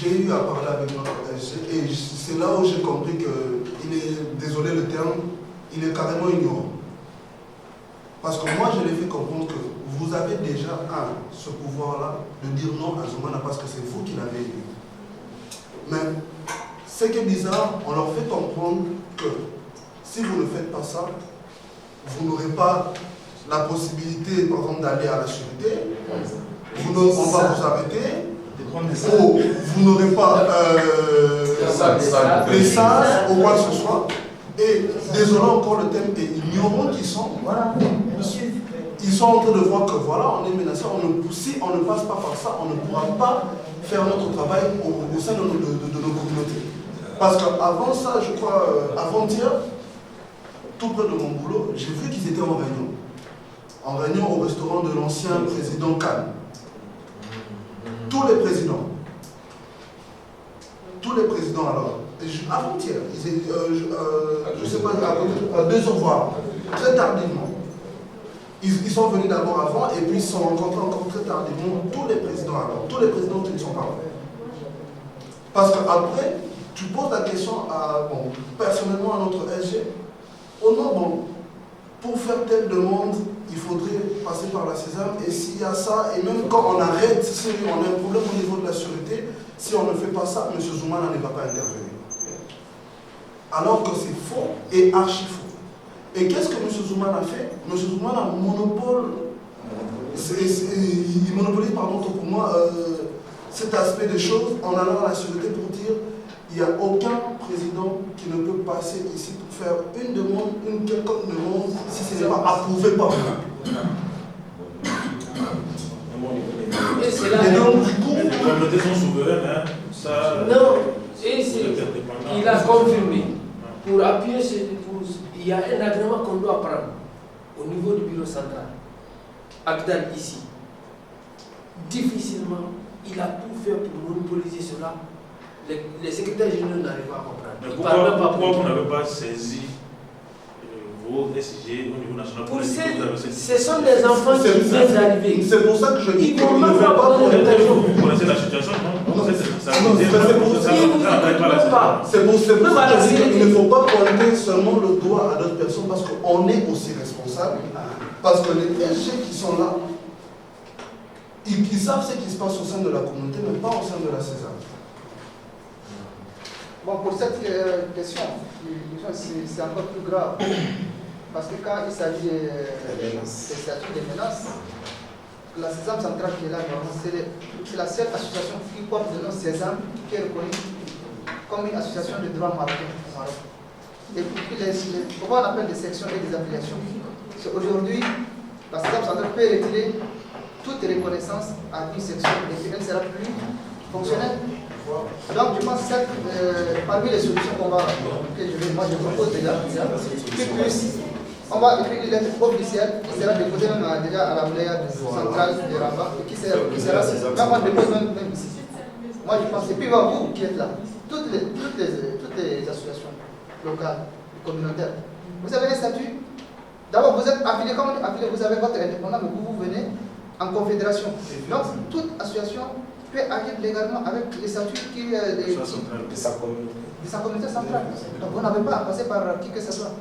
j'ai eu à parler avec notre SG et c'est là où j'ai compris qu'il est, désolé le terme, il est carrément ignorant. Parce que moi, je l'ai fait comprendre que vous avez déjà ce pouvoir-là de dire non à Zoumana parce que c'est vous qui l'avez élu. Mais ce qui est bizarre, on leur fait comprendre que si vous ne faites pas ça, vous n'aurez pas la possibilité, par exemple, d'aller à la sûreté, on va vous arrêter, ou vous n'aurez pas les SAS ou quoi que ce soit. Et désolé encore le thème est ignorant qu'ils sont. Voilà, Ils sont en train de voir que voilà, on est menacé. Si on ne passe pas par ça, on ne pourra pas faire notre travail au sein de nos communautés. Parce qu'avant ça, je crois, avant-hier, tout près de mon boulot, j'ai vu qu'ils étaient en réunion. En réunion au restaurant de l'ancien président Khan. Tous les présidents alors, avant-hier, je ne sais pas, à 2 heures voire, très tardivement. Ils sont venus d'abord avant et puis ils se sont rencontrés encore très tardivement, tous les présidents alors, tous les présidents qui ne sont pas là. Parce qu'après, tu poses la question personnellement à notre SG, pour faire telle demande, il faudrait passer par la Sésame et s'il y a ça, et même quand on arrête, si on a un problème au niveau de la sûreté, si on ne fait pas ça, M. Zoumana ne va pas intervenir. Alors que c'est faux et archi faux. Et qu'est-ce que M. Zoumana a fait? M. Zoumana il monopolise, pour moi, cet aspect des choses en allant à la sûreté pour dire il n'y a aucun président qui ne peut passer ici pour faire une demande, une quelconque demande, si ce n'est pas approuvé par vous. Et donc, du coup, les communautés sont souveraines, ça. Non, il a confirmé. Pour appuyer ce dépose, il y a un agrément qu'on doit prendre au niveau du bureau central. Agdal ici. Difficilement, il a tout fait pour monopoliser cela. Les secrétaires généraux n'arrivent pas à comprendre. Pourquoi vous n'avez pas saisi vos SG au niveau national? Ce sont des enfants qui viennent d'arriver. C'est pour ça que je dis qu'ils ne veulent pas pour vous connaissez la situation, non? C'est pour ça que je dis qu'il ne faut pas pointer seulement le doigt à d'autres personnes parce qu'on est aussi responsable. Parce que les SG qui sont là, ils savent ce qui se passe au sein de la communauté, mais pas au sein de la César. Bon, pour cette question, c'est encore plus grave. Parce que quand il s'agit des statuts des menaces, la Sésame centrale qui est là, c'est la seule association qui porte le nom Sésame qui est reconnue comme une association de droit marocain. Et puis, comment on appelle des sections et des affiliations? Aujourd'hui, la Sésame centrale peut retirer toute reconnaissance à une section et elle ne sera plus fonctionnelle. Donc, je pense que parmi les solutions moi je propose déjà, on va écrire une lettre officielle qui sera déposée même déjà à la wilaya centrale de Rabat et qui sera déposée même ici. Moi, je pense, et puis vous qui êtes là, toutes les associations locales, communautaires, vous avez un statut. D'abord, vous êtes affilié, comme affilié, vous avez votre indépendant, mais vous venez en confédération. Donc, toute association peut agir légalement avec les statuts de sa communauté centrale. Donc vous n'avez pas à passer par qui que ce soit.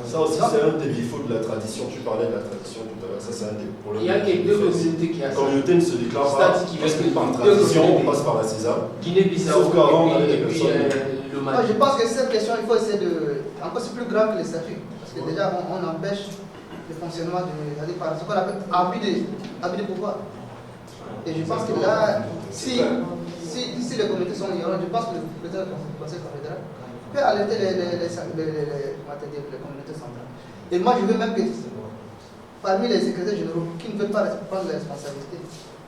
Ça aussi, c'est un des défauts de la tradition. Tu parlais de la tradition tout à l'heure. Ça, c'est un des problèmes. Il y a deux communautés qui ont ça. La communauté ne se déclare pas parce que par tradition, on passe par la César. Guinée-Bissau et puis le Mali. Je pense que cette question, il faut essayer de. Encore, c'est plus grave que les statuts. Parce que déjà, on empêche le fonctionnement par ce qu'on appelle abus de pouvoir. Et je pense que là, si les communautés sont ignorantes, je pense que le président du Conseil confédéral peut alerter les communautés centrales. Et moi, je veux même que parmi les secrétaires généraux qui ne veulent pas prendre la responsabilité,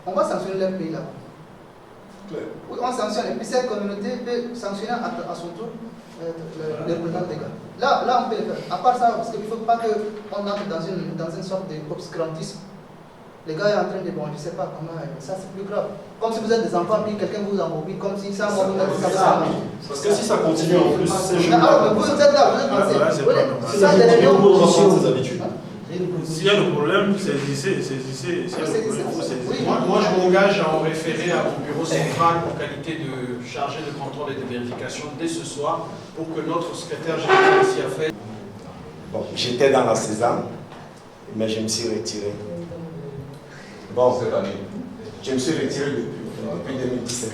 on va sanctionner leur pays là-bas. On sanctionne, et puis cette communauté peut sanctionner à son tour les représentants des gars. Là, on peut le faire. À part ça, parce qu'il ne faut pas qu'on entre dans une sorte d'obscurantisme. Les gars sont en train de, bon, je ne sais pas comment, ça c'est plus grave. Comme si vous êtes des enfants, puis quelqu'un vous embobine, comme si ça m'a Parce que si ça continue en plus, c'est juste. Alors, vous êtes là, vous êtes ça, des réunions pour reprendre ses habitudes. une proposition. S'il y a le problème, saisissez. S'il y a le problème, il faut saisir. Moi, je m'engage à en référer à mon bureau central en qualité de chargé de contrôle et de vérification dès ce soir pour que notre secrétaire général ici a fait. Bon, j'étais dans la Sésame, mais je me suis retiré. Bon, je me suis retiré depuis 2017.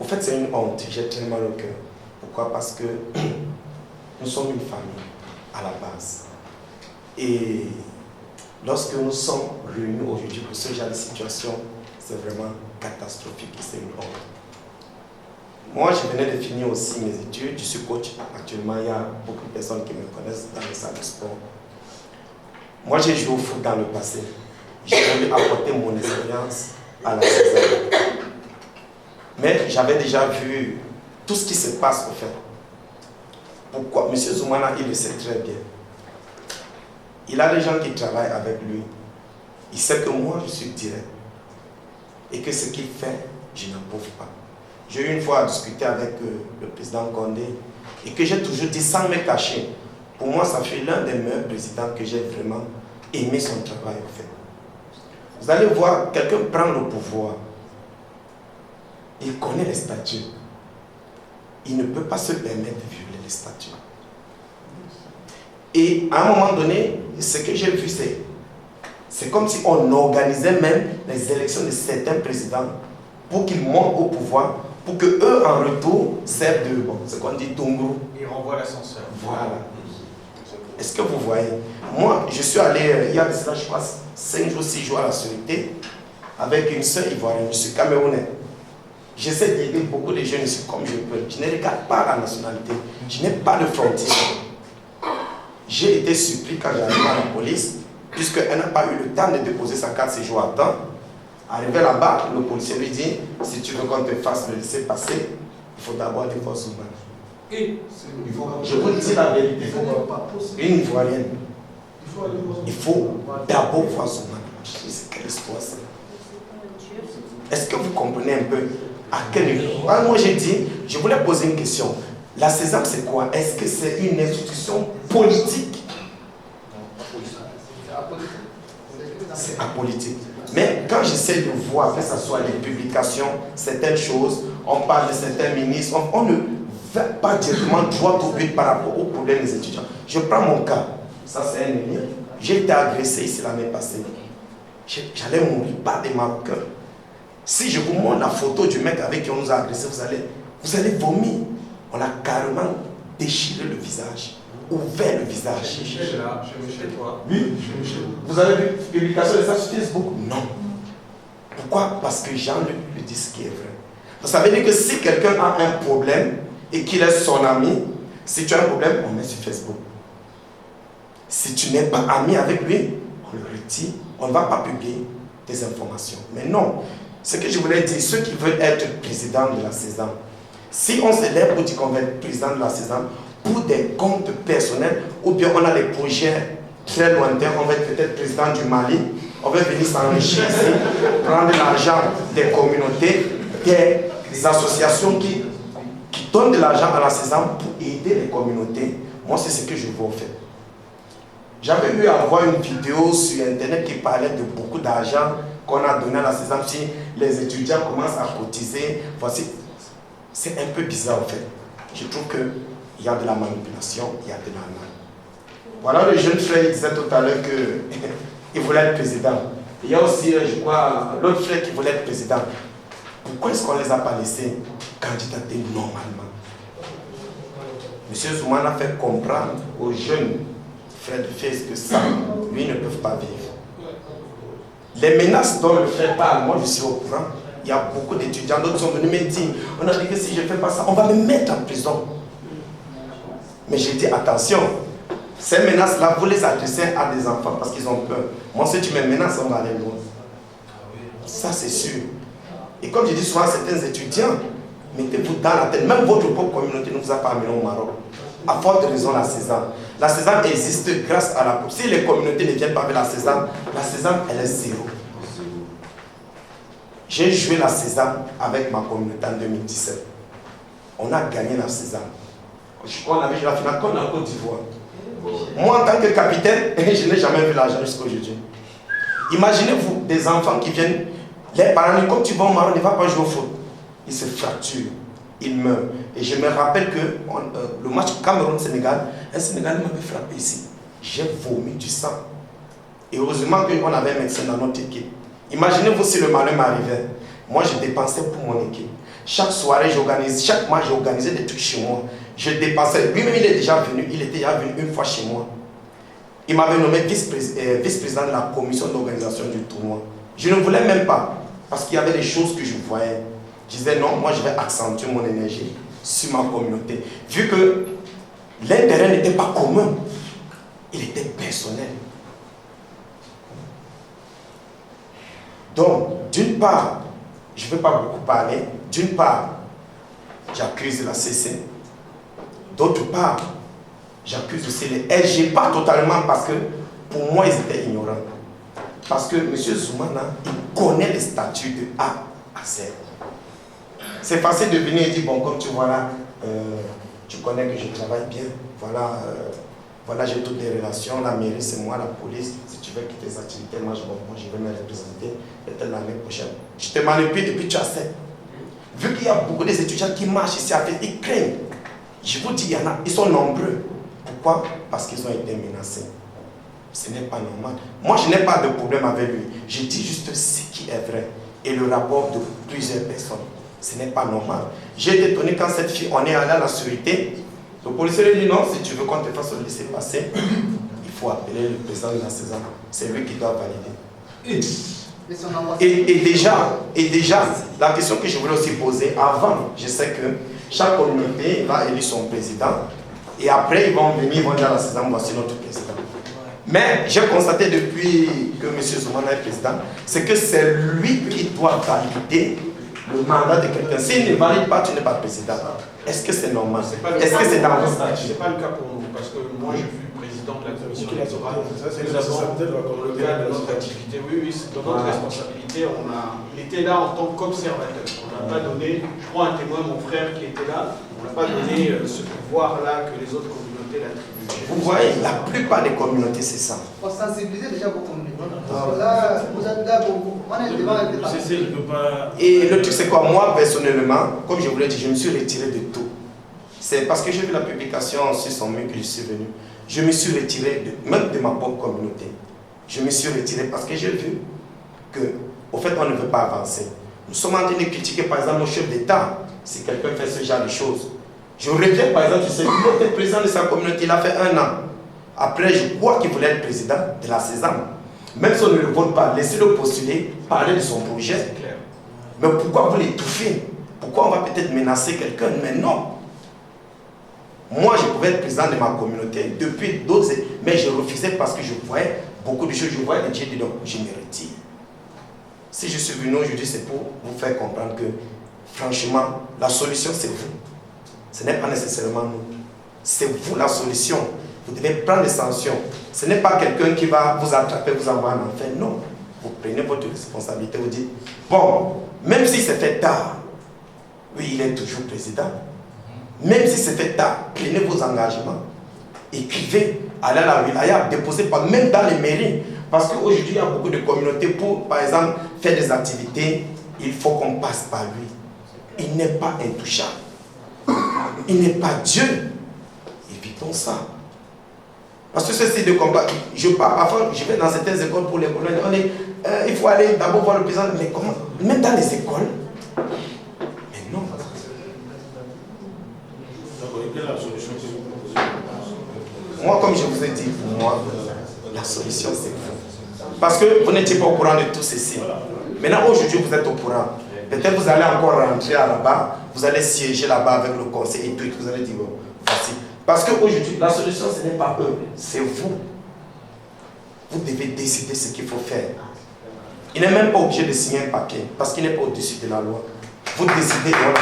En fait, c'est une honte. J'ai très mal au cœur. Pourquoi? Parce que nous sommes une famille à la base. Et lorsque nous sommes réunis aujourd'hui pour ce genre de situation, c'est vraiment catastrophique et c'est une honte. Moi, je venais de finir aussi mes études. Je suis coach. Actuellement, il y a beaucoup de personnes qui me connaissent dans les salles de sport. Moi, j'ai joué au foot dans le passé. J'ai voulu apporter mon expérience à la Sésame. Mais j'avais déjà vu tout ce qui se passe au fait. Pourquoi? M. Zoumana, il le sait très bien. Il a des gens qui travaillent avec lui. Il sait que moi, je suis direct. Et que ce qu'il fait, je n'approuve pas. J'ai eu une fois à discuter avec le président Condé et que j'ai toujours dit sans me cacher. Pour moi, ça fait l'un des meilleurs présidents que j'ai vraiment aimé son travail au fait. Vous allez voir, quelqu'un prend le pouvoir. Il connaît les statuts. Il ne peut pas se permettre de violer les statuts. Et à un moment donné, ce que j'ai vu, c'est comme si on organisait même les élections de certains présidents pour qu'ils montent au pouvoir, pour que eux en retour servent de, bon, ce qu'on dit Tunguru. Il renvoie l'ascenseur. Voilà. Est-ce que vous voyez? Moi, je suis allé, il y a de cela, je crois, 5 jours, 6 jours à la Sûreté, avec une sœur ivoirienne, je suis camerounais. J'essaie d'aider beaucoup de jeunes ici comme je peux. Je ne regarde pas la nationalité. Je n'ai pas de frontière. J'ai été surpris quand j'arrive à la police, puisqu'elle n'a pas eu le temps de déposer sa carte séjour à temps. Arrivé là-bas, le policier lui dit, si tu veux qu'on te fasse le laisser passer, il faut d'abord des forces humaines. Et Je vous dis la vérité. Une Ivoirienne. Il faut d'abord voir son mari. Je sais quelle histoire c'est. Est-ce que vous comprenez un peu à quel niveau? Moi j'ai dit, je voulais poser une question. La Sésame c'est quoi? Est-ce que c'est une institution politique? C'est apolitique. Mais quand j'essaie de voir, que ce soit les publications, certaines choses, on parle de certains ministres, on ne va pas directement droit au but par rapport aux problèmes des étudiants. Je prends mon cas. Ça c'est un ami. J'ai été agressé ici l'année passée. J'allais mourir par des Marocains. Si je vous montre la photo du mec avec qui on nous a agressé, vous allez vomir. On a carrément déchiré le visage, ouvert le visage. Michel, là, chez toi. Oui, vous avez vu publication de ça sur Facebook? Non. Pourquoi? Parce que Jean-Luc lui dit ce qui est vrai. Ça veut dire que si quelqu'un a un problème et qu'il est son ami, si tu as un problème, on met sur Facebook. Si tu n'es pas ami avec lui, on le retire, on ne va pas publier tes informations. Mais non, ce que je voulais dire, ceux qui veulent être président de la Sésame, si on se lève pour dire qu'on va être président de la Sésame, pour des comptes personnels, ou bien on a des projets très lointains, on va être peut-être président du Mali, on va venir s'enrichir ici, prendre l'argent des communautés, des associations qui donnent de l'argent à la Sésame pour aider les communautés. Moi, c'est ce que je veux faire. J'avais eu à voir une vidéo sur Internet qui parlait de beaucoup d'argent qu'on a donné à la Sésame. Si les étudiants commencent à cotiser, voici. C'est un peu bizarre en fait. Je trouve qu'il y a de la manipulation, il y a de la main. Voilà, le jeune frère disait tout à l'heure qu'il voulait être président. Il y a aussi, je crois, l'autre frère qui voulait être président. Pourquoi est-ce qu'on ne les a pas laissés candidater normalement? M. Zoumana a fait comprendre aux jeunes frères de Fès que ça, lui, ne peuvent pas vivre. Les menaces dont le frère parle, moi je suis au courant. Il y a beaucoup d'étudiants, d'autres sont venus me dire, on a dit que si je ne fais pas ça, on va me mettre en prison. Mais j'ai dit, attention, ces menaces-là, vous les adressez à des enfants parce qu'ils ont peur. Moi, si tu me menaces, on va aller loin. Ça, c'est sûr. Et comme je dis souvent à certains étudiants, mettez-vous dans la tête, même votre propre communauté ne vous a pas amené au Maroc. À forte raison, la Sésame. La Sésame existe grâce à la... Si les communautés ne viennent pas avec la Sésame, elle est zéro. J'ai joué la Sésame avec ma communauté en 2017. On a gagné la Sésame. Je crois qu'on avait joué la finale contre la Côte d'Ivoire. Moi, en tant que capitaine, je n'ai jamais vu l'argent jusqu'à aujourd'hui. Imaginez-vous des enfants qui viennent, les parents, quand tu vas au Maroc, ne va pas jouer au foot. Ils se fracturent, ils meurent. Et je me rappelle que le match Cameroun-Sénégal, un Sénégalais m'avait frappé ici. J'ai vomi du sang. Et heureusement qu'on avait un médecin dans notre équipe. Imaginez-vous si le malheur m'arrivait. Moi, je dépensais pour mon équipe. Chaque soirée, chaque mois, j'organisais des trucs chez moi. Je dépensais. Lui-même, il est déjà venu. Il était déjà venu une fois chez moi. Il m'avait nommé vice-président de la commission d'organisation du tournoi. Je ne voulais même pas. Parce qu'il y avait des choses que je voyais. Je disais non, moi, je vais accentuer mon énergie sur ma communauté. Vu que l'intérêt n'était pas commun, il était personnel. Donc, d'une part, je ne vais pas beaucoup parler. D'une part, j'accuse la CC. D'autre part, j'accuse aussi les SG, pas totalement parce que pour moi, ils étaient ignorants. Parce que M. Zoumana, il connaît les statuts de A à Z. C'est facile de venir et dire, bon, comme tu vois là, tu connais que je travaille bien. Voilà, voilà, j'ai toutes les relations. La mairie, c'est moi, la police. Si tu veux quitter tes activités, moi, je vais me représenter. Peut-être l'année prochaine. Je te manipule et puis tu acceptes. Vu qu'il y a beaucoup d'étudiants qui marchent ici, ils craignent. Je vous dis, il y en a, ils sont nombreux. Pourquoi? Parce qu'ils ont été menacés. Ce n'est pas normal. Moi, je n'ai pas de problème avec lui. Je dis juste ce qui est vrai. Et le rapport de plusieurs personnes. Ce n'est pas normal. J'ai été étonné quand cette fille, on est allé à la sûreté. Le policier lui dit non, si tu veux qu'on te fasse le laisser passer, il faut appeler le président de la saison. C'est lui qui doit valider. Et déjà, la question que je voulais aussi poser, avant, je sais que chaque communauté va élire son président. Et après, ils vont venir, ils vont dire à la saison, voici notre président. Mais j'ai constaté depuis que M. Zoumana est président, c'est que c'est lui qui doit valider le mandat de quelqu'un. S'il ne valide pas, tu n'es pas président. Est-ce que c'est normal? Est-ce que c'est dans le statut? Ce n'est pas le cas pour nous, parce que moi je suis président de la commission électorale. Nous avons, dans le cadre de notre activité, oui, c'est dans notre responsabilité. Il était là en tant qu'observateur. On n'a pas donné, je prends un témoin, mon frère qui était là, on n'a pas donné ce pouvoir-là que les autres communautés l'attribuent. Vous voyez, la plupart des communautés, c'est ça. On sensibilise déjà vos communautés. Là, vous êtes là beaucoup. On est devant l'État. Et le truc, c'est quoi? Moi, personnellement, comme je vous l'ai dit, je me suis retiré de tout. C'est parce que j'ai vu la publication sur son mur que je suis venu. Je me suis retiré même de ma propre communauté. Je me suis retiré parce que j'ai vu que, au fait, on ne veut pas avancer. Nous sommes en train de critiquer, par exemple, le chef d'État, si quelqu'un fait ce genre de choses. Je regrette, par exemple, je sais, il était président de sa communauté, il a fait 1 an. Après, je crois qu'il voulait être président de la Sésame. Même si on ne le vote pas, laissez-le postuler, parler de son projet. Mais pourquoi vous l'étouffez? Pourquoi on va peut-être menacer quelqu'un? Mais non. Moi, je pouvais être président de ma communauté depuis d'autres, mais je refusais parce que je voyais beaucoup de choses. Je voyais les dieux dedans. Je me retire. Si je suis venu aujourd'hui, c'est pour vous faire comprendre que, franchement, la solution, c'est vous. Ce n'est pas nécessairement nous. C'est vous la solution. Vous devez prendre des sanctions. Ce n'est pas quelqu'un qui va vous attraper, vous envoyer en enfer. Non. Vous prenez votre responsabilité, vous dites, bon, même si c'est fait tard, oui, il est toujours président. Même si c'est fait tard, prenez vos engagements. Écrivez, allez à la wilaya, déposez même dans les mairies. Parce qu'aujourd'hui, il y a beaucoup de communautés pour, par exemple, faire des activités, il faut qu'on passe par lui. Il n'est pas intouchable. Il n'est pas Dieu. Évitons ça. Parce que ceci de combat, je pars, parfois je vais dans certaines écoles pour les colonies, on dit, il faut aller d'abord voir le président, mais comment? Même dans les écoles. Mais non. Moi, comme je vous ai dit, pour moi, la solution c'est vous. Parce que vous n'étiez pas au courant de tout ceci. Maintenant, aujourd'hui, vous êtes au courant. Peut-être vous allez encore rentrer là-bas, vous allez siéger là-bas avec le conseil et tout, vous allez dire, oh, voici. Parce qu'aujourd'hui, la solution, ce n'est pas eux, c'est vous. Vous devez décider ce qu'il faut faire. Il n'est même pas obligé de signer un papier, parce qu'il n'est pas au-dessus de la loi. Vous décidez, voilà.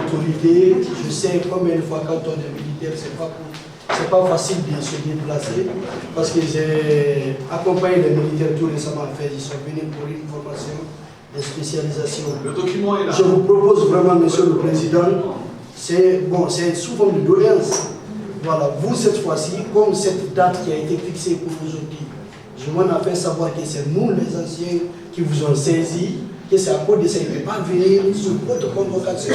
Autorité, je sais combien de fois quand on est militaire, c'est pas facile de se déplacer, parce que j'ai accompagné les militaires tout récemment, ils sont venus pour une formation de spécialisation. Le document est là. Je vous propose vraiment, monsieur le président, c'est bon, c'est sous forme de doléance. voilà, vous cette fois-ci, comme cette date qui a été fixée pour aujourd'hui, je m'en ai fait savoir que c'est nous les anciens qui vous ont saisi, que c'est à cause de ça, il ne peut pas venir sur votre convocation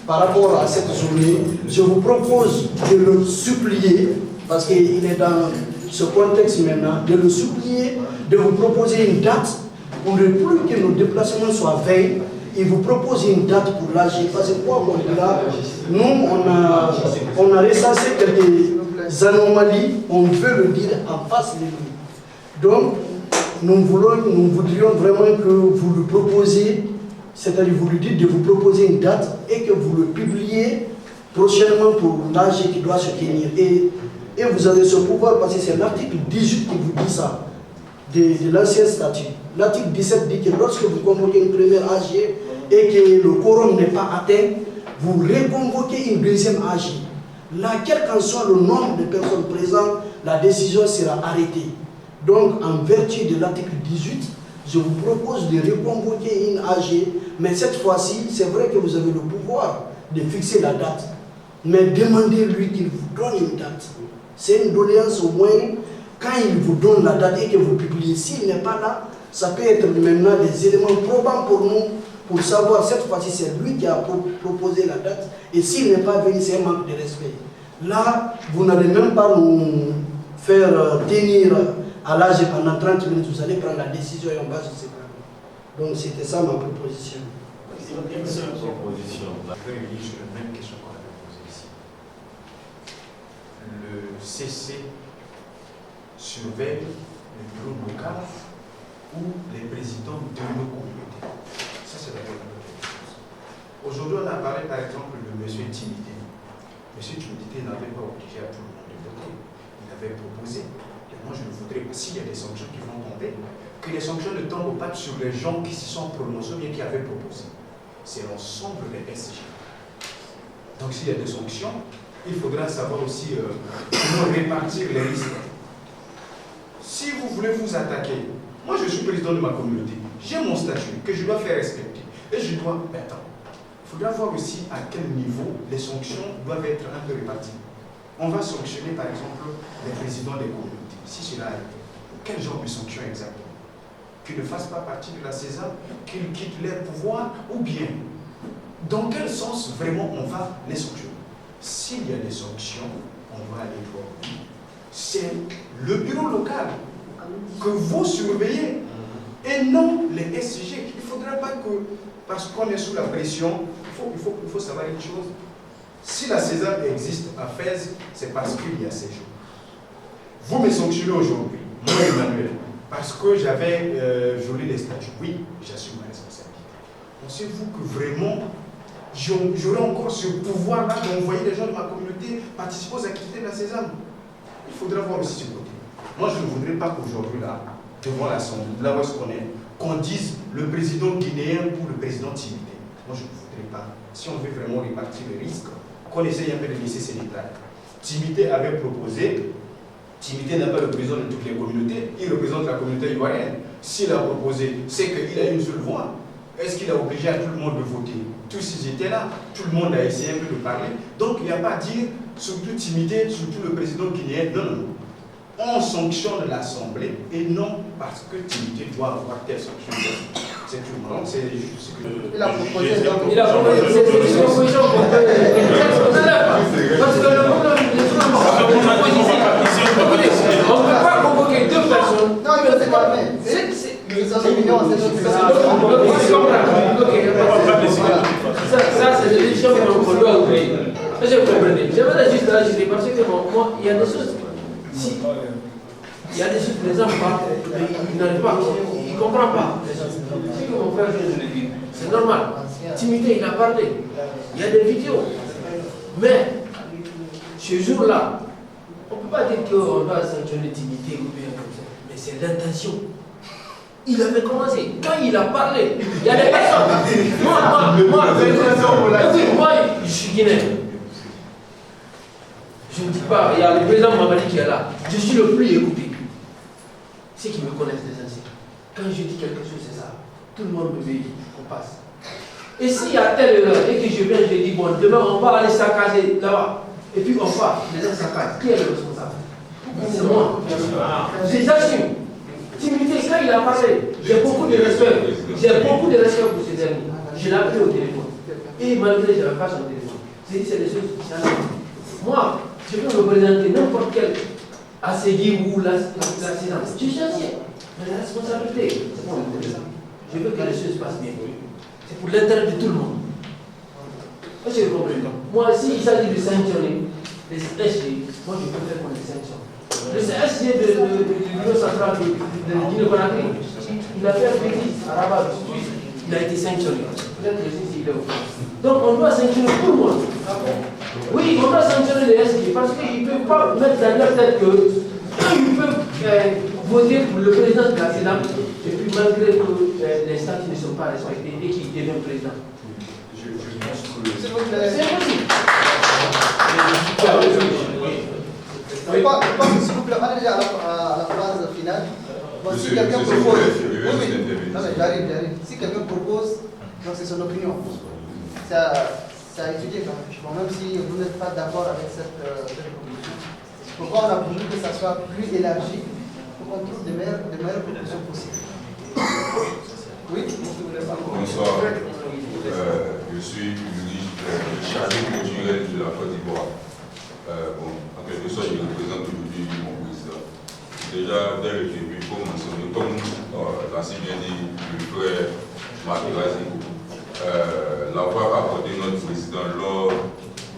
par rapport à cette journée. Je vous propose de le supplier, parce qu'il est dans ce contexte maintenant, de le supplier, de vous proposer une date pour ne plus que nos déplacements soient vains. Il vous propose une date pour l'AG, parce que quoi qu'on dit là, nous on a recensé quelques anomalies, on veut le dire en face de nous. Donc, nous voudrions vraiment que vous le proposiez, c'est-à-dire vous lui dites de vous proposer une date et que vous le publiez prochainement pour l'AG qui doit se tenir. Et vous avez ce pouvoir parce que c'est l'article 18 qui vous dit ça, de l'ancien statut. L'article 17 dit que lorsque vous convoquez une première AG et que le quorum n'est pas atteint, vous reconvoquez une deuxième AG. Là, quel qu'en soit le nombre de personnes présentes, la décision sera arrêtée. Donc, en vertu de l'article 18, je vous propose de reconvoquer une AG, mais cette fois-ci, c'est vrai que vous avez le pouvoir de fixer la date, mais demandez-lui qu'il vous donne une date. C'est une doléance au moins, quand il vous donne la date et que vous publiez, s'il n'est pas là, ça peut être maintenant des éléments probants pour nous, pour savoir cette fois-ci c'est lui qui a proposé la date, et s'il n'est pas venu, c'est un manque de respect. Là, vous n'allez même pas nous faire tenir à l'âge pendant 30 minutes, vous allez prendre la décision et on va se séparer. Donc c'était ça ma proposition. Une seule proposition. Je vais revenir sur la même question qu'on avait posée ici. Le CC surveille le bureau local ou les présidents de nos communautés. Ça, c'est la bonne chose. Aujourd'hui, on a parlé par exemple de M. Timité. M. Timité n'avait pas obligé à tout le monde de voter. Il avait proposé. Et moi, je ne voudrais pas, s'il y a des sanctions qui vont tomber, que les sanctions ne tombent pas sur les gens qui se sont prononcés ou bien qui avaient proposé. C'est l'ensemble des SG. Donc, s'il y a des sanctions, il faudra savoir aussi comment répartir les risques. Si vous voulez vous attaquer, moi je suis président de ma communauté, j'ai mon statut que je dois faire respecter. Et je dois. Attends, il faudra voir aussi à quel niveau les sanctions doivent être un peu réparties. On va sanctionner par exemple les présidents des communautés. Si cela arrive, quel genre de sanction exactement? Qu'ils ne fassent pas partie de la CESA, qu'ils quittent leur pouvoir, ou bien dans quel sens vraiment on va les sanctionner? S'il y a des sanctions, on va aller voir. C'est le bureau local que vous surveillez et non les SG. Il ne faudra pas que, parce qu'on est sous la pression, il faut savoir une chose. Si la CESA existe à Fès, c'est parce qu'il y a ces jours. Vous me sanctionnez aujourd'hui, moi Emmanuel, parce que j'avais violé les statuts. Oui, j'assume ma responsabilité. Pensez-vous que vraiment j'aurai encore ce pouvoir-là d'envoyer les gens de ma communauté participer aux activités de la CESA? Il faudra voir aussi ce côté. Moi, je ne voudrais pas qu'aujourd'hui, là, devant l'Assemblée, là où est-ce qu'on est, qu'on dise le président guinéen ou le président Timité. Moi, je ne voudrais pas. Si on veut vraiment répartir les risques, qu'on essaye un peu de laisser ces détails. Timité avait proposé, Timité n'est pas le président de toutes les communautés, il représente la communauté ivoirienne. S'il a proposé, c'est qu'il a une seule voix. Est-ce qu'il a obligé à tout le monde de voter? Tous ils étaient là, tout le monde a essayé un peu de parler. Donc il n'y a pas à dire, surtout Timité, surtout le président guinéen. Non, non, non. On sanctionne l'Assemblée et non parce que Timité doit avoir telle sanction. C'est tout. Donc c'est juste ce que il a proposé. Il a proposé. C'est une proposition qu'on peut. Parce que le problème, on ne peut pas convoquer deux personnes. Non, il faut se calmer. Ça, c'est des décisions qu'on doit ouvrir. Je comprenais. J'aimerais juste ajouter parce que moi, il y a des choses. Si il y a des choses que les gens parlent, ils n'arrivent pas, ils ne comprennent pas. C'est que mon frère vient de le dire. C'est normal. Timité, il a parlé. Il y a des vidéos. Mais, ce jour-là, on ne peut pas dire qu'on doit sanctionner Timité ou bien comme ça. Mais c'est l'intention. Il avait commencé. Quand il a parlé, il y a des personnes. Moi, je suis guinéen. Je ne dis pas, il y a le président Mamadi qui est là. Je suis le plus écouté. Ceux qui me connaissent des anciens. Quand je dis quelque chose, c'est ça. Tout le monde me dit, on passe. Et s'il y a telle heure et que je viens, je dis, bon, demain on va aller saccager là-bas. et puis on part, les gens s'accadent. Qui est le responsable? C'est moi. J'assume. Timothy, quand il a parlé, j'ai beaucoup de respect. J'ai beaucoup de respect pour ces derniers. Je l'ai appelé au téléphone. Et malgré, je n'avais pas son téléphone. J'ai dit, c'est des choses qui s'en. Moi, je peux me présenter n'importe quel ACD ou l'accident. Je suis ancien. Mais la responsabilité, c'est pour le président. Je veux que les choses passent bien. C'est pour l'intérêt de tout le monde. Moi, j'ai compris. Moi, s'il s'agit de sanctionner les SG, moi, je peux faire qu'on les sanctionne. Le SG de l'Union centrale de Guinée-Conakry, il a fait un bêtise à Rabat, il a été sanctionné. Peut-être que il est au fond. Donc, on doit sanctionner tout le monde. Oui, on doit sanctionner les SG parce qu'ils ne peuvent pas mettre dans leur tête qu'ils peuvent voter pour le président de la CEDAM et puis malgré que les statuts ne sont pas respectés et qu'il devient président. S'il vous plaît. C'est possible. Je pense que s'il vous plaît, on est déjà à la phase finale. Bon, si quelqu'un propose. Non, mais j'arrive. Si quelqu'un propose, donc c'est son opinion. C'est à étudier quand même. Bon, même si vous n'êtes pas d'accord avec cette proposition. Pourquoi on a voulu que ça soit plus élargi pour qu'on trouve des meilleures propositions possibles. Oui, bonsoir. Je suis le chargé culturel de la Côte d'Ivoire. En quelque sorte, je représente aujourd'hui mon président. Déjà, dès le début, il faut mentionner, comme l'a si bien dit le frère Materazi, l'avoir apporté notre président lors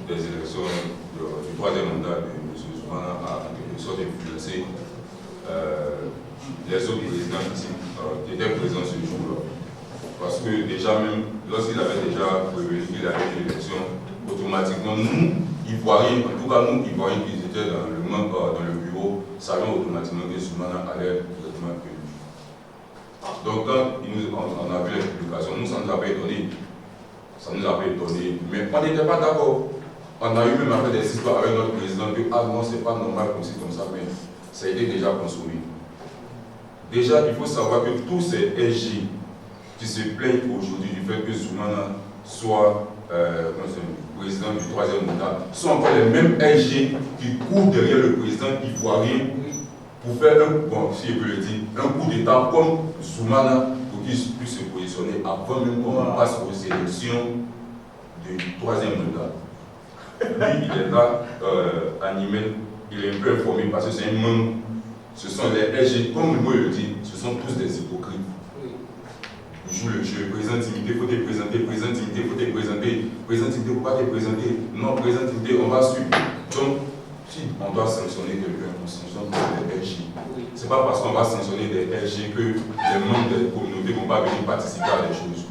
des élections du troisième mandat de M. Soumana a en quelque sorte influencé les autres présidents qui étaient présents ce jour-là. Parce que déjà même, lorsqu'il avait déjà prévenu qu'il avait une élection, automatiquement, nous, Ivoiriens, en tout cas nous, Ivoiriens qui étaient dans le bureau, savions automatiquement que Soumana allait directement être élu. Donc quand on a vu la publication, nous, ça nous a pas étonné. Ça nous a pas étonné, mais on n'était pas d'accord. On a eu même après des histoires avec notre président que ah non, c'est pas normal comme ça, mais ça a été déjà consommé. Déjà, il faut savoir que tous ces SG qui se plaignent aujourd'hui du fait que Soumana soit président du troisième mandat sont encore les mêmes SG qui courent derrière le président ivoirien pour faire si je peux le dire, un coup d'État comme Soumana pour qu'il puisse se positionner avant même qu'on passe aux élections du troisième mandat. Lui, il est là, animé, il est un peu informé parce que c'est un membre. Ce sont les SG, comme le mot le dit, ce sont tous des hypocrites. Ils jouent le jeu, président Timité, il faut te présenter, président Timité, il faut te présenter, président Timité, il ne faut pas te présenter, non, président Timité, on va suivre. Donc, si on doit sanctionner quelqu'un, on sanctionne les SG. Ce n'est pas parce qu'on va sanctionner des SG que les membres des communautés ne vont pas venir participer à des choses.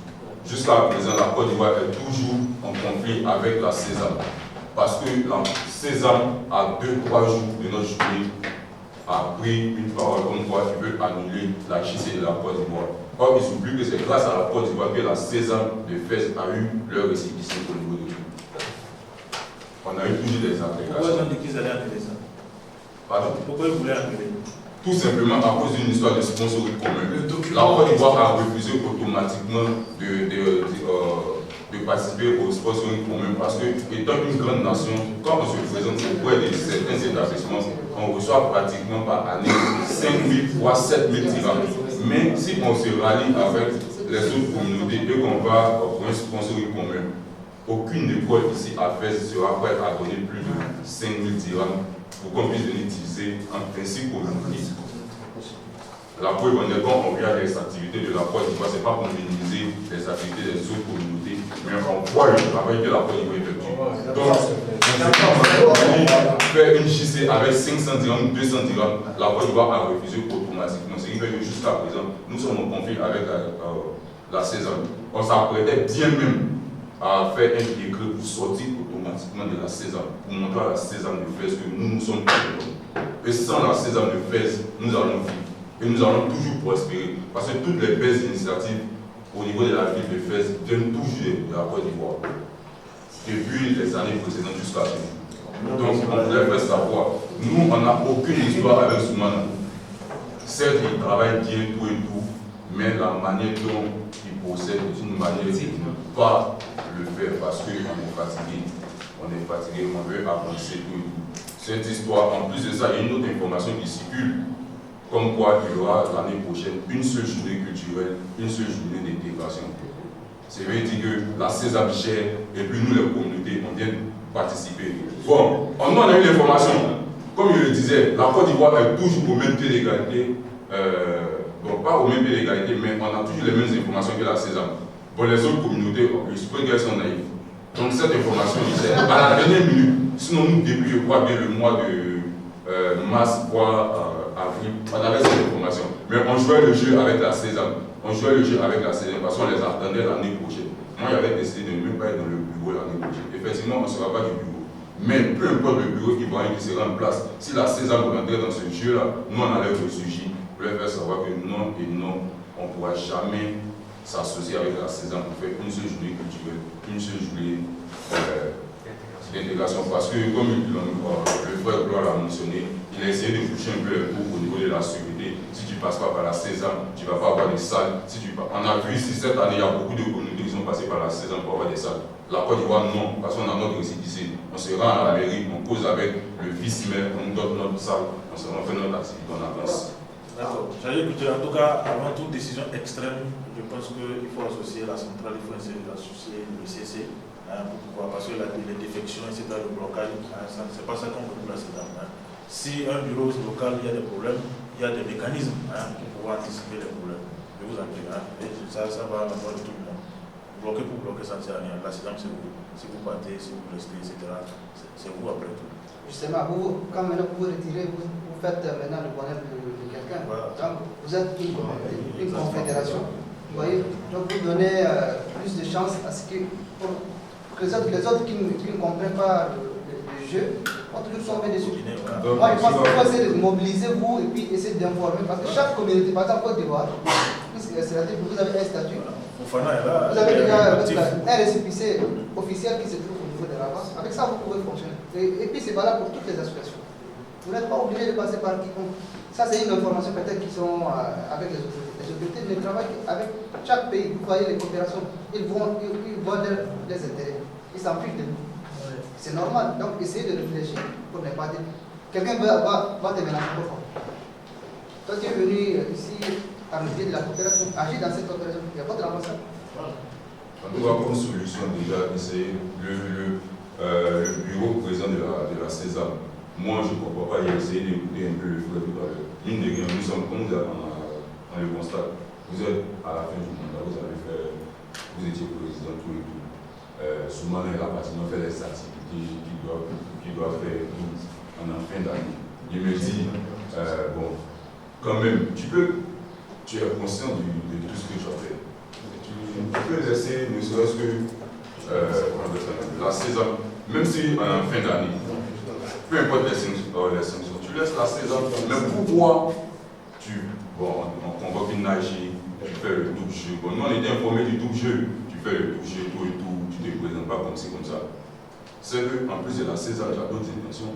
Jusqu'à présent, la Côte d'Ivoire est toujours en conflit avec la CESAM. Parce que la CESAM, à 2-3 jours de notre journée, a pris une parole comme quoi il veut annuler la JC de la Côte d'Ivoire. Or, il s'oublie que c'est grâce à la Côte d'Ivoire que la CESAM de Fès a eu leur récépissé au niveau de tout. On a eu toujours des applications. Pourquoi ils ont dit qu'ils allaient annuler ça? Pardon? Pourquoi ils voulaient annuler? Tout simplement à cause d'une histoire de sponsoring commun. La Côte d'Ivoire a refusé automatiquement de participer au sponsoring commun parce que, étant une grande nation, quand on se présente auprès de certains établissements, on reçoit pratiquement par année 5 000 voire 7 000 dirhams. Mais si on se rallie avec les autres communautés et qu'on va pour un sponsoring commun, aucune école ici à Fès sera prête à donner plus de 5 000 dirhams pour qu'on puisse venir utiliser un principe communautaire. La preuve en est quand on regarde les activités de la Côte d'Ivoire, ce n'est pas pour minimiser les activités des autres communautés, mais on voit le travail que la Côte d'Ivoire effectue. Donc, faire une JC avec 500 dirhams, 200 dirhams, la Côte d'Ivoire a refusé automatiquement. Ce qui fait que jusqu'à présent, nous sommes en conflit avec la CESAM. On s'apprêtait bien même à faire un décret pour sortir automatiquement de la CESAM, pour montrer à la CESAM de Fès que nous sommes autonomes. Et sans la CESAM de Fès, nous allons vivre. Et nous allons toujours prospérer. Parce que toutes les belles initiatives au niveau de la ville de Fès viennent toujours de la Côte d'Ivoire. Depuis les années précédentes jusqu'à maintenant. Donc on voudrait faire savoir, nous on n'a aucune histoire avec Soumana. Certes, il travaille bien tout et tout, mais la manière dont il procède est une manière de ne pas le faire parce qu'on est fatigué. on est fatigué, on veut avancer tout et tout. Cette histoire, en plus de ça, il y a une autre information qui circule, comme quoi il y aura l'année prochaine une seule journée culturelle, une seule journée d'intégration. Ça veut dire que la Sésame chère et puis nous, les communautés, on vient participer. Bon, nous, on a eu l'information. Comme je le disais, la Côte d'Ivoire est toujours au même pied d'égalité. Bon, pas au même pied d'égalité, mais on a toujours les mêmes informations que la Sésame. Bon, les autres communautés, je suppose qu'elles sont naïves. Donc cette information, à la dernière minute, sinon nous, depuis, je crois, dès le mois de mars, voire avril, on avait cette information. Mais on jouait le jeu avec la Sésame. On jouait le jeu avec la Sésame parce qu'on les attendait l'année prochaine. Moi, j'avais décidé de ne même pas être dans le bureau l'année prochaine. Effectivement, on ne sera pas du bureau. Mais peu importe le bureau ivoirien qui sera en place, si la Sésame rentrait dans ce jeu-là, nous, on allait ressurgir pour leur faire savoir que non et non, on ne pourra jamais s'associer avec la Sésame pour faire une seule journée culturelle, une seule journée d'intégration. Parce que, comme le frère Gloire l'a mentionné, il a essayé de toucher un peu les cours au niveau de la sécurité. Si tu ne passes pas par la Sésame, tu ne vas pas avoir des salles. On a vu ici cette année, il y a beaucoup de communautés qui sont passées par la Sésame pour avoir des salles. La Côte d'Ivoire, non, parce qu'on a notre récépissé. On se rend à la mairie, on cause avec le vice-maire, on nous donne notre salle, on fait notre activité, on avance. D'accord. J'allais écouter, en tout cas, avant toute décision extrême, je pense qu'il faut associer la centrale, il faut associer le CC, parce que les défections, etc., le blocage, c'est pas ça qu'on veut pour la Sésame. Si un bureau local, il y a des problèmes, il y a des mécanismes pour pouvoir anticiper les problèmes. Je vous en prie, et ça va à la voix de tout le monde. Bloquer pour bloquer, ça ne sert à rien. La Sésame, c'est vous. Si vous partez, si vous restez, etc., c'est vous après tout. Justement, vous, quand maintenant vous retirez, vous faites maintenant le bonheur de quelqu'un. Voilà. Donc, vous êtes une confédération. Vous voyez, donc vous donnez plus de chance à ce que, pour que les autres qui ne comprennent pas le jeu, ont toujours tombé dessus. Moi, je pense qu'il faut essayer de mobiliser vous et puis essayer d'informer. Parce que chaque communauté, par exemple, Côte d'Ivoire, c'est-à-dire que vous avez un statut. Vous avez déjà un récépissé officiel qui se trouve au niveau de la base. Avec ça, vous pouvez fonctionner. Et puis, c'est valable pour toutes les associations. Vous n'êtes pas obligé de passer par quiconque. Ça, c'est une information peut-être qui sont avec les autorités. Les autorités ne travaillent avec chaque pays. Vous voyez les coopérations, ils voient leurs intérêts. Ils s'en fichent de nous. C'est normal. Donc, essayez de réfléchir pour ne pas dire. Quelqu'un va te mélanger pour quoi. Toi, tu es venu ici à le pied de la coopération, agir dans cette coopération. Il y a pas de l'ambassade. En tout cas, comme solution, déjà, c'est le bureau président de la Sésame. Moi, je ne comprends pas, il a essayé d'écouter un peu le frère tout à l'heure. Mine de rien, nous sommes, comme vous on le constate, vous êtes à la fin du mandat, vous étiez président, tout et tout. Souvent, il a pratiquement fait les activités qu'il doit faire en fin d'année. Il me dit, bon, quand même, tu es conscient de tout ce que tu as fait. Tu peux laisser, ne serait-ce que la Sésame, même si en fin d'année, peu importe les sanctions, tu laisses la Sésame. Mais pourquoi on convoque une nage, tu fais le double jeu. Bon, nous on était informés du double jeu, tu fais le double jeu, tout et tout, tu ne te présentes pas comme c'est comme ça. C'est qu'en plus de la Sésame, tu as d'autres intentions.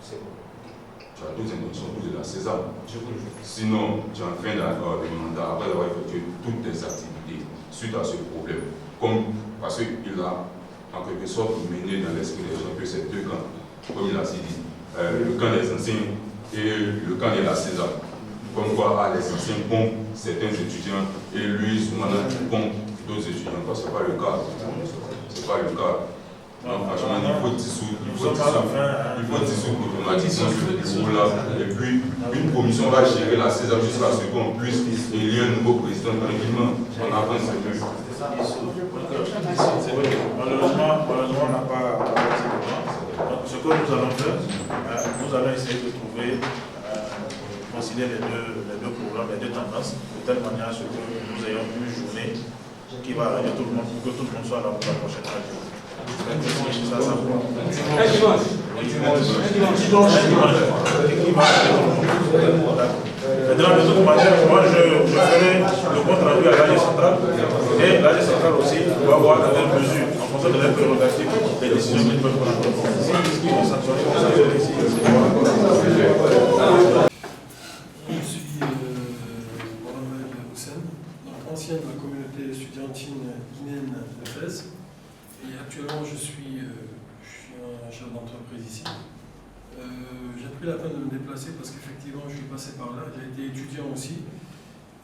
Tu as d'autres intentions plus de la Sésame. Sinon, tu es en fin de mandat après avoir effectué toutes tes activités suite à ce problème. Parce qu'il a en quelque sorte mené dans l'esprit des gens que ces deux camps, comme il a dit, le camp des anciens et le camp de la Sésame. Comme quoi, les anciens pompent certains étudiants et lui, souvent, il pompe d'autres étudiants. Ce n'est pas le cas. Ce n'est pas le cas. Donc, franchement, il faut dissoudre automatiquement ce bureau-là. Et puis, une commission va gérer la Sésame jusqu'à ce qu'on puisse élire un nouveau président tranquillement. On avance un peu. Malheureusement, on n'a pas cette demande. Donc, ce que nous allons faire, nous allons essayer de trouver, concilier les deux programmes, les deux tendances, de telle manière à ce que nous ayons une journée qui va arranger tout le monde pour que tout le monde soit là pour la prochaine radio. Maintenant, de toute manière, moi je ferai le compte rendu à l'AG centrale et l'AG centrale aussi va voir dans quelle mesure, en fonction de leurs prérogatives, les décisions qu'ils peuvent prendre. S'ils vont sanctionner, ils vont sanctionner ici. Je suis Mohamed Houssen, ancien de la communauté estudiantine guinéenne de Fès. Et actuellement, je suis en chef d'entreprise ici. J'ai pris la peine de me déplacer parce qu'effectivement je suis passé par là, j'ai été étudiant aussi.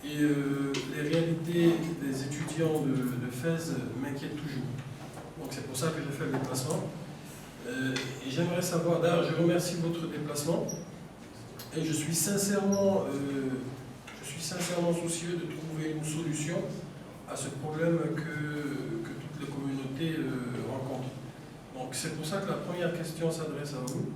Et les réalités des étudiants de FES m'inquiètent toujours. Donc c'est pour ça que j'ai fait le déplacement. Et j'aimerais savoir, d'ailleurs je remercie votre déplacement et je suis sincèrement soucieux de trouver une solution à ce problème que toutes les communautés rencontrent. Donc c'est pour ça que la première question s'adresse à vous.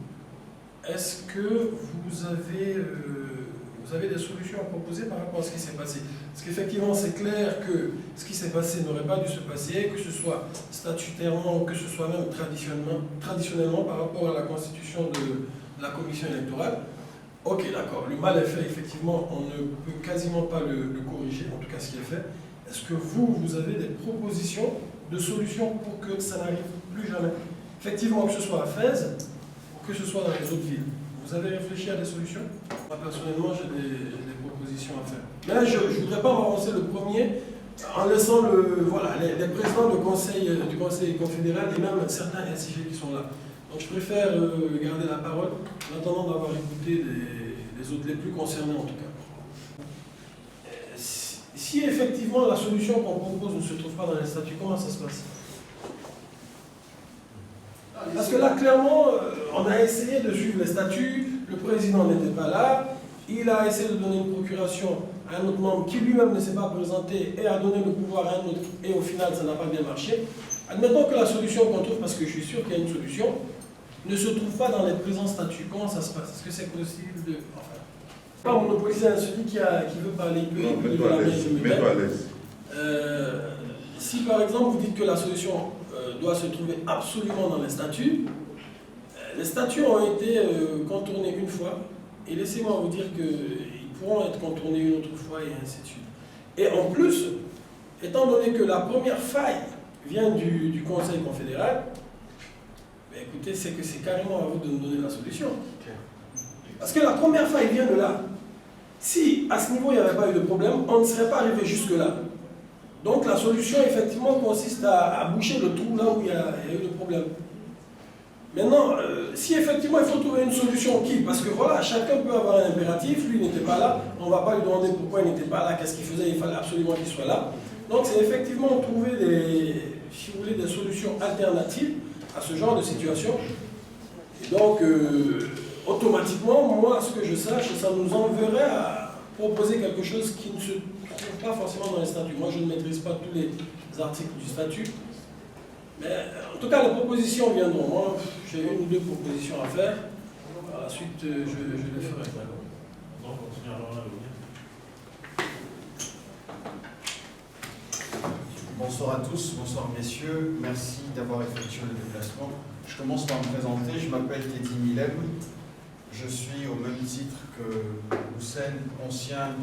Est-ce que vous avez des solutions à proposer par rapport à ce qui s'est passé? Parce qu'effectivement, c'est clair que ce qui s'est passé n'aurait pas dû se passer, que ce soit statutairement ou que ce soit même traditionnellement par rapport à la constitution de la commission électorale. Ok, d'accord, le mal est fait, effectivement, on ne peut quasiment pas le corriger, en tout cas ce qui est fait. Est-ce que vous avez des propositions de solutions pour que ça n'arrive plus jamais? Effectivement, que ce soit à Fès, ou que ce soit dans les autres villes. Vous avez réfléchi à des solutions? Moi, personnellement, j'ai des propositions à faire. Mais là, je ne voudrais pas m'avancer le premier en laissant les présidents du Conseil confédéral et même certains SIG qui sont là. Donc je préfère garder la parole en attendant d'avoir écouté les autres, les plus concernés en tout cas. Si effectivement la solution qu'on propose ne se trouve pas dans les statuts, comment ça se passe? Parce que là, clairement, on a essayé de suivre les statuts, le président n'était pas là, il a essayé de donner une procuration à un autre membre qui lui-même ne s'est pas présenté et a donné le pouvoir à un autre, et au final, ça n'a pas bien marché. Admettons que la solution qu'on trouve, parce que je suis sûr qu'il y a une solution, ne se trouve pas dans les présents statuts. Comment ça se passe? Est-ce que c'est possible de... Enfin, pas monopoliser un celui qui veut parler, il peut dire la mets-toi à l'aise. Si par exemple vous dites que la solution doit se trouver absolument dans les statuts ont été contournés une fois, et laissez-moi vous dire qu'ils pourront être contournés une autre fois et ainsi de suite. Et en plus, étant donné que la première faille vient du Conseil confédéral, écoutez, c'est que c'est carrément à vous de nous donner la solution. Parce que la première faille vient de là. Si à ce niveau il n'y avait pas eu de problème, on ne serait pas arrivé jusque-là. Donc la solution effectivement consiste à boucher le trou là où il y a eu le problème. Maintenant, si effectivement il faut trouver une solution parce que voilà, chacun peut avoir un impératif, lui n'était pas là, on ne va pas lui demander pourquoi il n'était pas là, qu'est-ce qu'il faisait, il fallait absolument qu'il soit là. Donc c'est effectivement trouver si vous voulez, des solutions alternatives à ce genre de situation. Et donc, automatiquement, moi, ce que je sache, ça nous enverrait à proposer quelque chose qui ne se trouve pas forcément dans les statuts. Moi, je ne maîtrise pas tous les articles du statut. Mais en tout cas, les propositions viendront. Moi, j'ai une ou deux propositions à faire. Par la suite, je les ferai. Donc, continuons à Bonsoir à tous, bonsoir messieurs, merci d'avoir effectué le déplacement. Je commence par me présenter, je m'appelle Teddy Milem, je suis au même titre que Houssen, ancien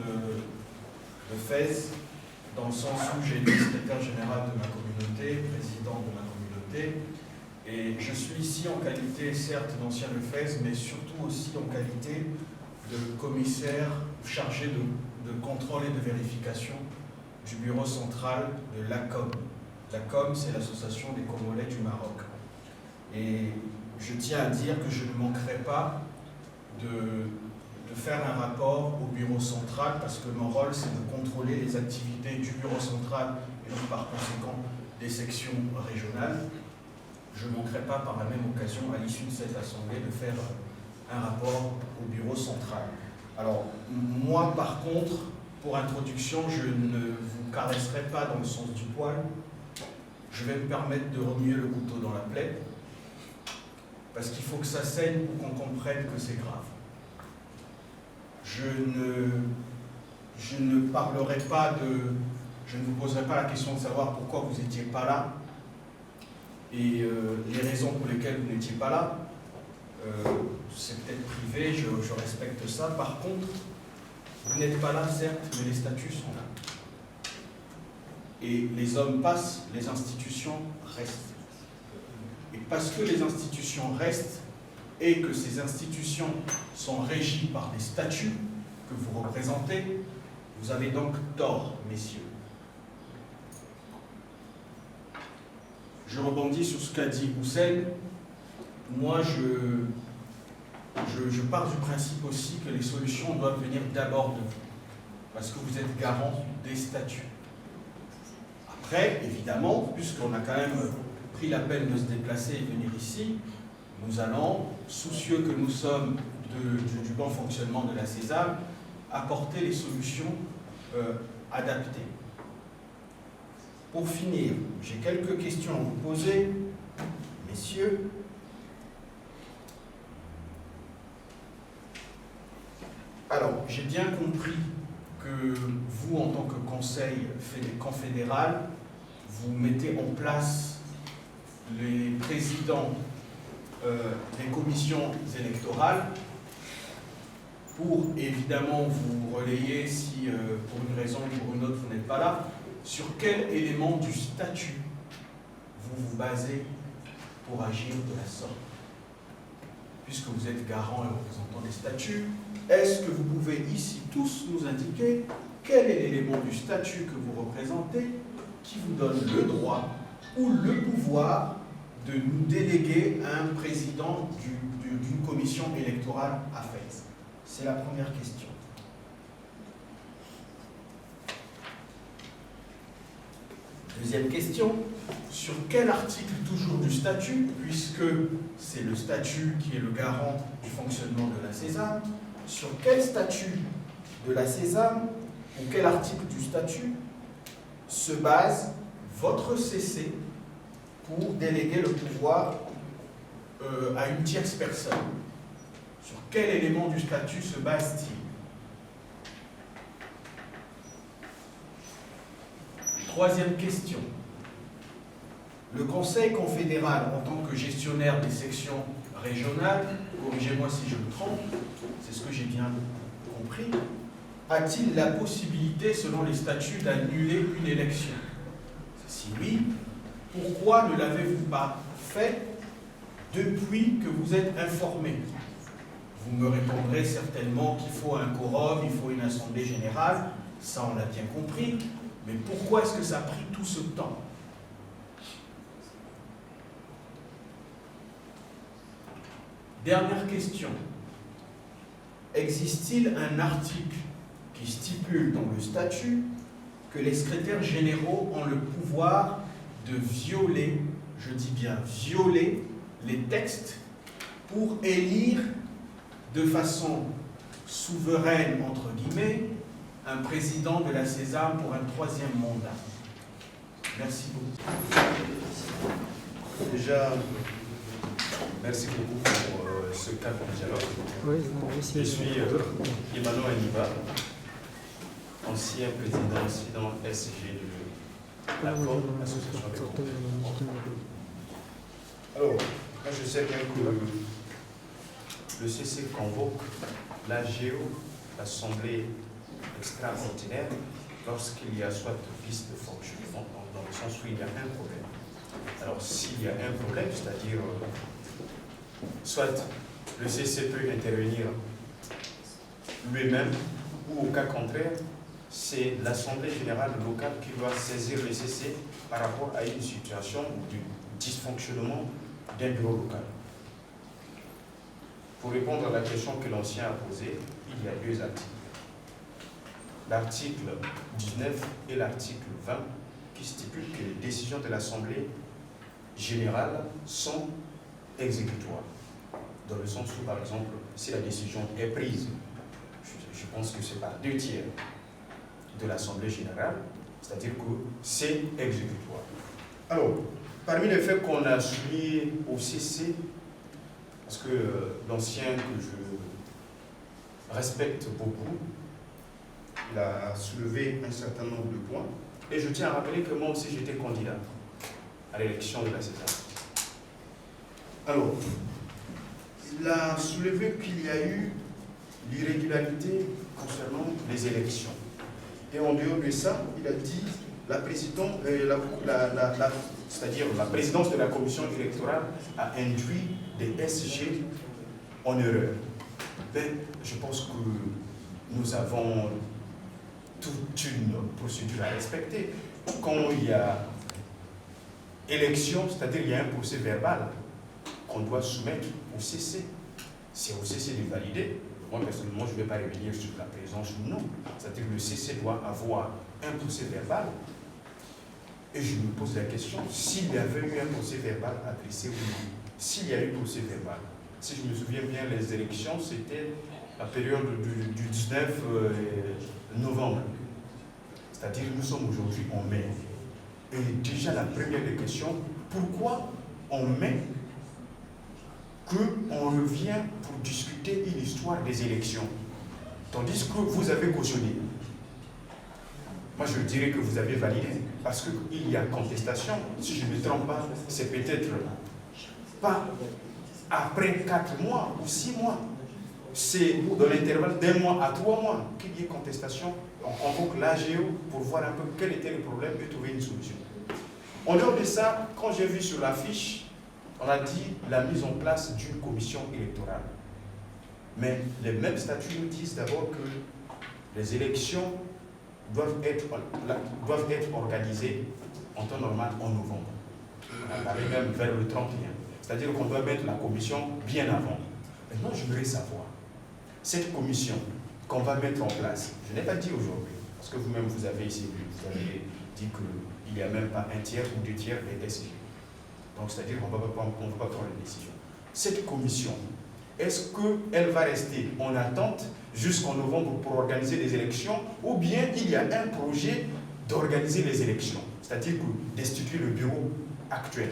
de Fès, dans le sens où j'ai été secrétaire général de ma communauté, président de ma communauté, et je suis ici en qualité certes d'ancien de Fès, mais surtout aussi en qualité de commissaire chargé de contrôle et de vérification du bureau central de l'ACOM. L'ACOM, c'est l'Association des Congolais du Maroc. Et je tiens à dire que je ne manquerai pas de faire un rapport au bureau central parce que mon rôle, c'est de contrôler les activités du bureau central et donc par conséquent des sections régionales. Je ne manquerai pas par la même occasion, à l'issue de cette assemblée, de faire un rapport au bureau central. Alors, moi, par contre, pour introduction, je ne vous caresserai pas dans le sens du poil. Je vais me permettre de remuer le couteau dans la plaie, parce qu'il faut que ça saigne pour qu'on comprenne que c'est grave. Je ne parlerai pas je ne vous poserai pas la question de savoir pourquoi vous n'étiez pas là, et les raisons pour lesquelles vous n'étiez pas là. C'est peut-être privé, je respecte ça. Par contre, vous n'êtes pas là, certes, mais les statuts sont là. Et les hommes passent, les institutions restent. Et parce que les institutions restent et que ces institutions sont régies par des statuts que vous représentez, vous avez donc tort, messieurs. Je rebondis sur ce qu'a dit Houssen. moi, je pars du principe aussi que les solutions doivent venir d'abord de vous, parce que vous êtes garant des statuts. Après, évidemment, puisqu'on a quand même pris la peine de se déplacer et venir ici, nous allons, soucieux que nous sommes du bon fonctionnement de la César, apporter les solutions adaptées. Pour finir, j'ai quelques questions à vous poser, messieurs. Alors, j'ai bien compris que vous, en tant que conseil confédéral, vous mettez en place les présidents des commissions électorales pour évidemment vous relayer si pour une raison ou pour une autre vous n'êtes pas là. Sur quel élément du statut vous vous basez pour agir de la sorte? Puisque vous êtes garant et représentant des statuts, est-ce que vous pouvez ici tous nous indiquer quel est l'élément du statut que vous représentez qui vous donne le droit ou le pouvoir de nous déléguer un président d'une commission électorale à Fès? C'est la première question. Deuxième question, sur quel article toujours du statut, puisque c'est le statut qui est le garant du fonctionnement de la César, sur quel statut de la César ou quel article du statut se base votre CC pour déléguer le pouvoir à une tierce personne? Sur quel élément du statut se base-t-il? Troisième question. Le Conseil confédéral, en tant que gestionnaire des sections régionales, corrigez-moi si je me trompe, c'est ce que j'ai bien compris, a-t-il la possibilité, selon les statuts, d'annuler une élection? Si oui, pourquoi ne l'avez-vous pas fait depuis que vous êtes informé? Vous me répondrez certainement qu'il faut un quorum, il faut une assemblée générale, ça on l'a bien compris, mais pourquoi est-ce que ça a pris tout ce temps? Dernière question. Existe-t-il un article qui stipule dans le statut que les secrétaires généraux ont le pouvoir de violer, je dis bien violer, les textes pour élire de façon souveraine, entre guillemets, un président de la César pour un 3e mandat? Merci beaucoup. Déjà, merci beaucoup pour ce cadre de dialogue. Je suis Emmanuel Aniba, ancien président aussi dans SG de l'ACOP, l'Association des confrères. Alors, moi je sais bien que le CC convoque l'AGO, l'Assemblée extraordinaire, lorsqu'il y a soit vice de fonctionnement, dans le sens où il y a un problème. Alors s'il y a un problème, c'est-à-dire soit le CC peut intervenir lui-même, ou au cas contraire, c'est l'Assemblée générale locale qui doit saisir le CC par rapport à une situation de dysfonctionnement d'un bureau local. Pour répondre à la question que l'ancien a posée, il y a 2 articles. L'article 19 et l'article 20 qui stipulent que les décisions de l'Assemblée générale sont exécutoires. Dans le sens où, par exemple, si la décision est prise, je pense que c'est par 2 tiers de l'Assemblée générale, c'est-à-dire que c'est exécutoire. Alors, parmi les faits qu'on a soumis au CC, parce que l'ancien que je respecte beaucoup, il a soulevé un certain nombre de points. Et je tiens à rappeler que moi aussi j'étais candidat à l'élection de la César. Alors, il a soulevé qu'il y a eu l'irrégularité concernant les élections. Et en dehors de ça, il a dit c'est-à-dire la présidence de la commission électorale a induit des SG en erreur. Mais je pense que nous avons toute une procédure à respecter. Quand il y a élection, c'est-à-dire il y a un procès verbal qu'on doit soumettre au CC. C'est au CC de valider. Moi, personnellement, je ne vais pas revenir sur la présence ou non. C'est-à-dire que le CC doit avoir un procès verbal. Et je me pose la question, s'il y avait eu un procès verbal adressé ou non. S'il y a eu procès verbal, si je me souviens bien, les élections, c'était la période du 19 novembre. C'est-à-dire que nous sommes aujourd'hui en mai. Et déjà, la première des questions, pourquoi en mai qu'on revient pour discuter une histoire des élections, tandis que vous avez cautionné? Moi, je dirais que vous avez validé, parce qu'il y a contestation. Si je ne me trompe pas, c'est peut-être pas après 4 mois ou 6 mois. C'est dans l'intervalle d'1 mois à 3 mois qu'il y ait contestation. On convoque l'AGO pour voir un peu quel était le problème et trouver une solution. En dehors de ça, quand j'ai vu sur l'affiche, on a dit la mise en place d'une commission électorale. Mais les mêmes statuts nous disent d'abord que les élections doivent être organisées en temps normal en novembre. On arrive même vers le 31. C'est-à-dire qu'on doit mettre la commission bien avant. Maintenant, je voudrais savoir, cette commission qu'on va mettre en place, je n'ai pas dit aujourd'hui, parce que vous-même vous avez essayé, vous avez dit qu'il n'y a même pas 1 tiers ou 2 tiers des SG. Donc, c'est-à-dire qu'on ne va pas prendre une décision. Cette commission, est-ce qu'elle va rester en attente jusqu'en novembre pour organiser les élections, ou bien il y a un projet d'organiser les élections, c'est-à-dire destituer le bureau actuel,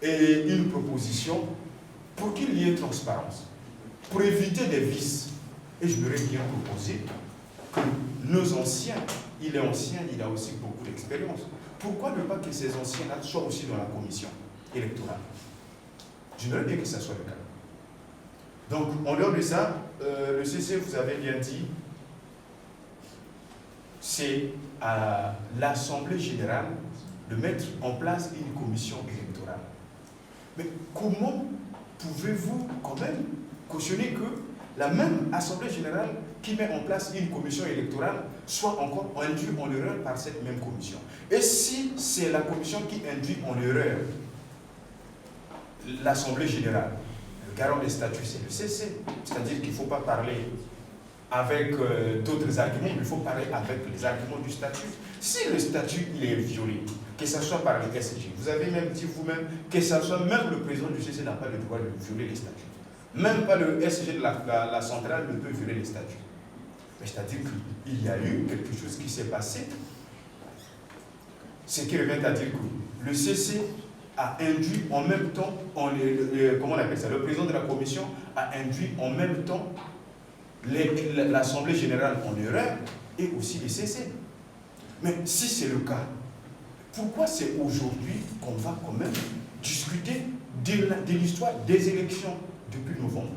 et une proposition pour qu'il y ait transparence, pour éviter des vices. Et je m'aurais bien proposé que nos anciens, il est ancien, il a aussi beaucoup d'expérience. Pourquoi ne pas que ces anciens-là soient aussi dans la commission électorale? Je voudrais bien que ça soit le cas. Donc, en dehors de ça, le CC, vous avez bien dit, c'est à l'Assemblée générale de mettre en place une commission électorale. Mais comment pouvez-vous quand même cautionner que la même Assemblée générale qui met en place une commission électorale soit encore induite en erreur par cette même commission? Et si c'est la commission qui induit en erreur l'Assemblée générale, le garant des statuts, c'est le CC. C'est-à-dire qu'il ne faut pas parler avec d'autres arguments, mais il faut parler avec les arguments du statut. Si le statut il est violé, que ce soit par le SG, vous avez même dit vous-même que ce soit même le président du CC n'a pas le droit de violer les statuts. Même pas le SG de la centrale ne peut violer les statuts. C'est-à-dire qu'il y a eu quelque chose qui s'est passé, ce qui revient à dire que le CC a induit en même temps, comment on appelle ça, le président de la commission a induit en même temps l'Assemblée générale en erreur et aussi les CC. Mais si c'est le cas, pourquoi c'est aujourd'hui qu'on va quand même discuter de l'histoire des élections depuis novembre?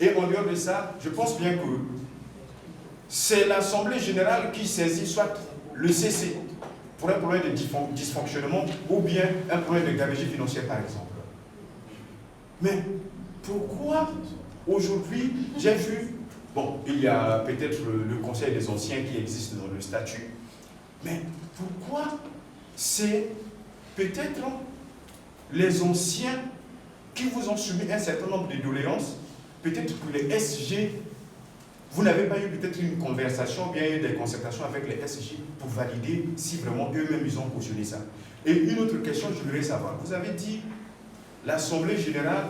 Et en dehors de ça, je pense bien que c'est l'Assemblée générale qui saisit soit le CC pour un problème de dysfonctionnement ou bien un problème de gabegie financière par exemple. Mais pourquoi aujourd'hui, j'ai vu, bon, il y a peut-être le Conseil des anciens qui existe dans le statut, mais pourquoi c'est peut-être les anciens qui vous ont soumis un certain nombre de doléances, peut-être que les SG, vous n'avez pas eu peut-être une conversation, bien des concertations avec les SG pour valider si vraiment eux-mêmes ils ont cautionné ça. Et une autre question, je voudrais savoir, vous avez dit l'Assemblée générale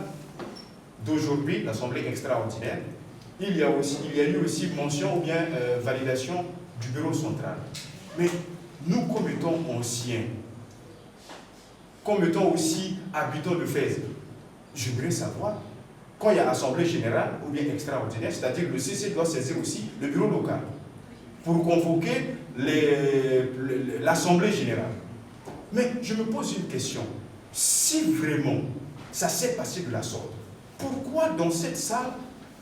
d'aujourd'hui, l'Assemblée extraordinaire, il y a eu aussi mention ou bien validation du bureau central. Mais nous, comme étant anciens, comme étant aussi habitants de Fès, je voudrais savoir, quand il y a assemblée générale ou bien extraordinaire, c'est-à-dire que le CC doit saisir aussi le bureau local pour convoquer l'assemblée générale. Mais je me pose une question, si vraiment ça s'est passé de la sorte, pourquoi dans cette salle,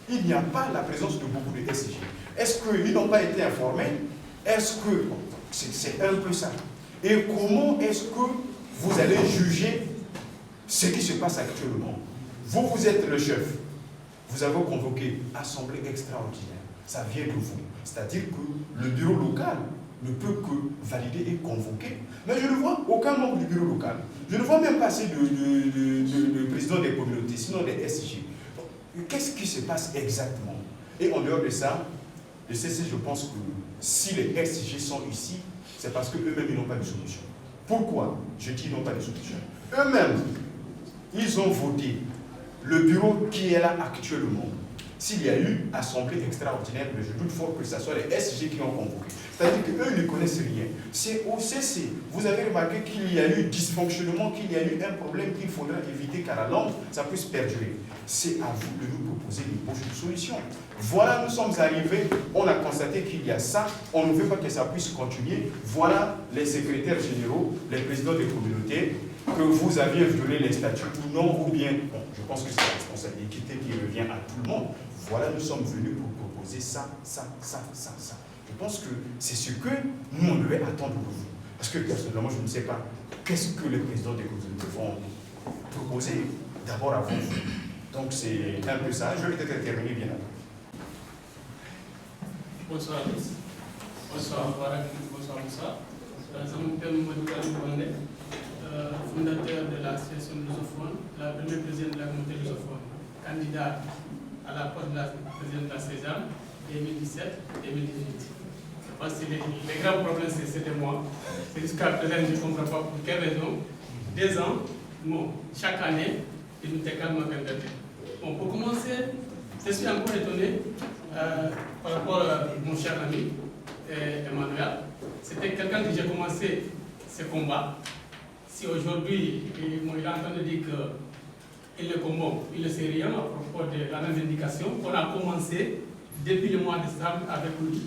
il n'y a pas la présence de beaucoup de SG? Est-ce qu'ils n'ont pas été informés? Est-ce que c'est un peu ça? Et comment est-ce que vous allez juger ce qui se passe actuellement? Vous êtes le chef. Vous avez convoqué assemblée extraordinaire. Ça vient de vous. C'est-à-dire que le bureau local ne peut que valider et convoquer. Mais je ne vois aucun membre du bureau local. Je ne vois même pas assez de présidents des communautés, sinon des SG. Qu'est-ce qui se passe exactement? Et en dehors de ça, le CC, je pense que si les SG sont ici, c'est parce qu'eux-mêmes, ils n'ont pas de solution. Pourquoi? Je dis ils n'ont pas de solution. Eux-mêmes, ils ont voté le bureau qui est là actuellement. S'il y a eu assemblée extraordinaire, mais je doute fort que ce soit les SG qui ont convoqué. C'est-à-dire qu'eux ne connaissent rien. C'est au CC. Vous avez remarqué qu'il y a eu dysfonctionnement, qu'il y a eu un problème qu'il faudra éviter qu'à la longue, ça puisse perdurer. C'est à vous de nous proposer une prochaine solution. Voilà, nous sommes arrivés, on a constaté qu'il y a ça, on ne veut pas que ça puisse continuer. Voilà les secrétaires généraux, les présidents des communautés, que vous aviez violé les statuts ou non, ou bien, bon, je pense que c'est la responsabilité qui revient à tout le monde. Voilà, nous sommes venus pour proposer ça. Je pense que c'est ce que nous, on devait attendre de vous. Parce que personnellement, je ne sais pas qu'est-ce que les présidents des communautés vont proposer d'abord avant vous. Donc c'est un peu ça. Je vais peut-être terminer bien avant. Bonsoir à tous. Bonsoir Moussa. Je m'appelle Mohamed, fondateur de l'association lusophone, la première présidente de la communauté lusophone, candidat à la porte de la présidente de la César 2017-2018. Je pense que les grands problèmes, c'était moi. Jusqu'à présent, je ne comprends pas pour quelle raison. 2 ans, bon, chaque année, il nous décale ma candidature. Bon, pour commencer, je suis encore étonné par rapport à mon cher ami Emmanuel. C'était quelqu'un que j'ai commencé ce combat. Si aujourd'hui, il est en train de dire qu'il le combat, il ne sait rien à propos de la revendication qu'on a commencé depuis le mois de décembre avec lui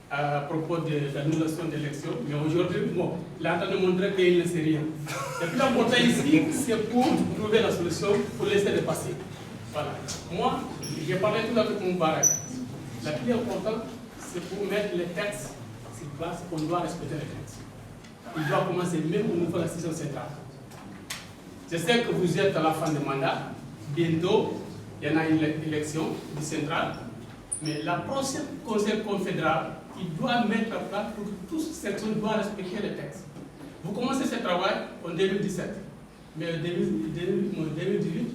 à propos de l'annulation de l'élection. Mais aujourd'hui, bon, il est en train de montrer qu'il ne sait rien. Et puis l'important ici, c'est pour trouver la solution, pour laisser le passer. Voilà. Moi, j'ai parlé tout avec mon Barak. La plus importante, c'est pour mettre les textes sur place, on doit respecter les textes. Il doit commencer même au niveau de la session centrale. Je sais que vous êtes à la fin du mandat. Bientôt, il y en a une élection du central. Mais la prochaine conseil confédéral, il doit mettre en place pour que toutes ces sections doivent respecter les textes. Vous commencez ce travail en 2017. Mais en 2018,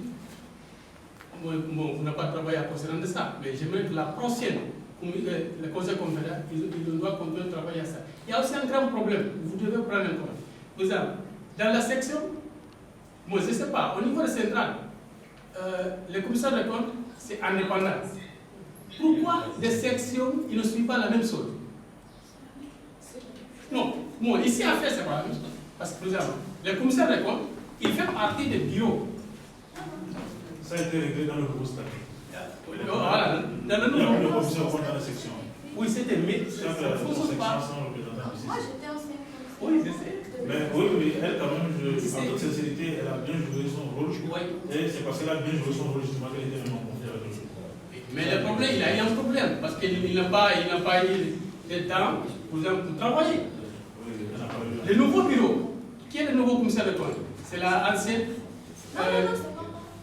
bon, vous n'avez pas travaillé à concernant de ça. Mais j'aimerais que la prochaine, le conseil confédéral, il doit continuer de travailler à ça. Il y a aussi un grand problème. Vous devez prendre en compte. Vous avez, dans la section, moi je ne sais pas, au niveau de central, le commissaire de compte, c'est indépendant. Pourquoi des sections, ils ne suivent pas la même chose? Non, moi, ici en fait, c'est pas la même chose. Parce que, le commissaire de compte, il fait partie des bureaux. Ça a été réglé dans le nouveau statut. Voilà, dans le nouveau. Le commissaire compte dans la section. Oui, c'était mais. Moi, j'étais aussi. Oui, je sais. Mais oui, elle, quand même, en toute sincérité, elle a bien joué son rôle. Et c'est parce qu'elle a bien joué son rôle, justement, qu'elle était vraiment confiée avec le jeu. Mais le problème, il a eu un problème, parce qu'il n'a pas eu le temps pour travailler. Le nouveau bureau, qui est le nouveau commissaire de compte? C'est l'ancienne.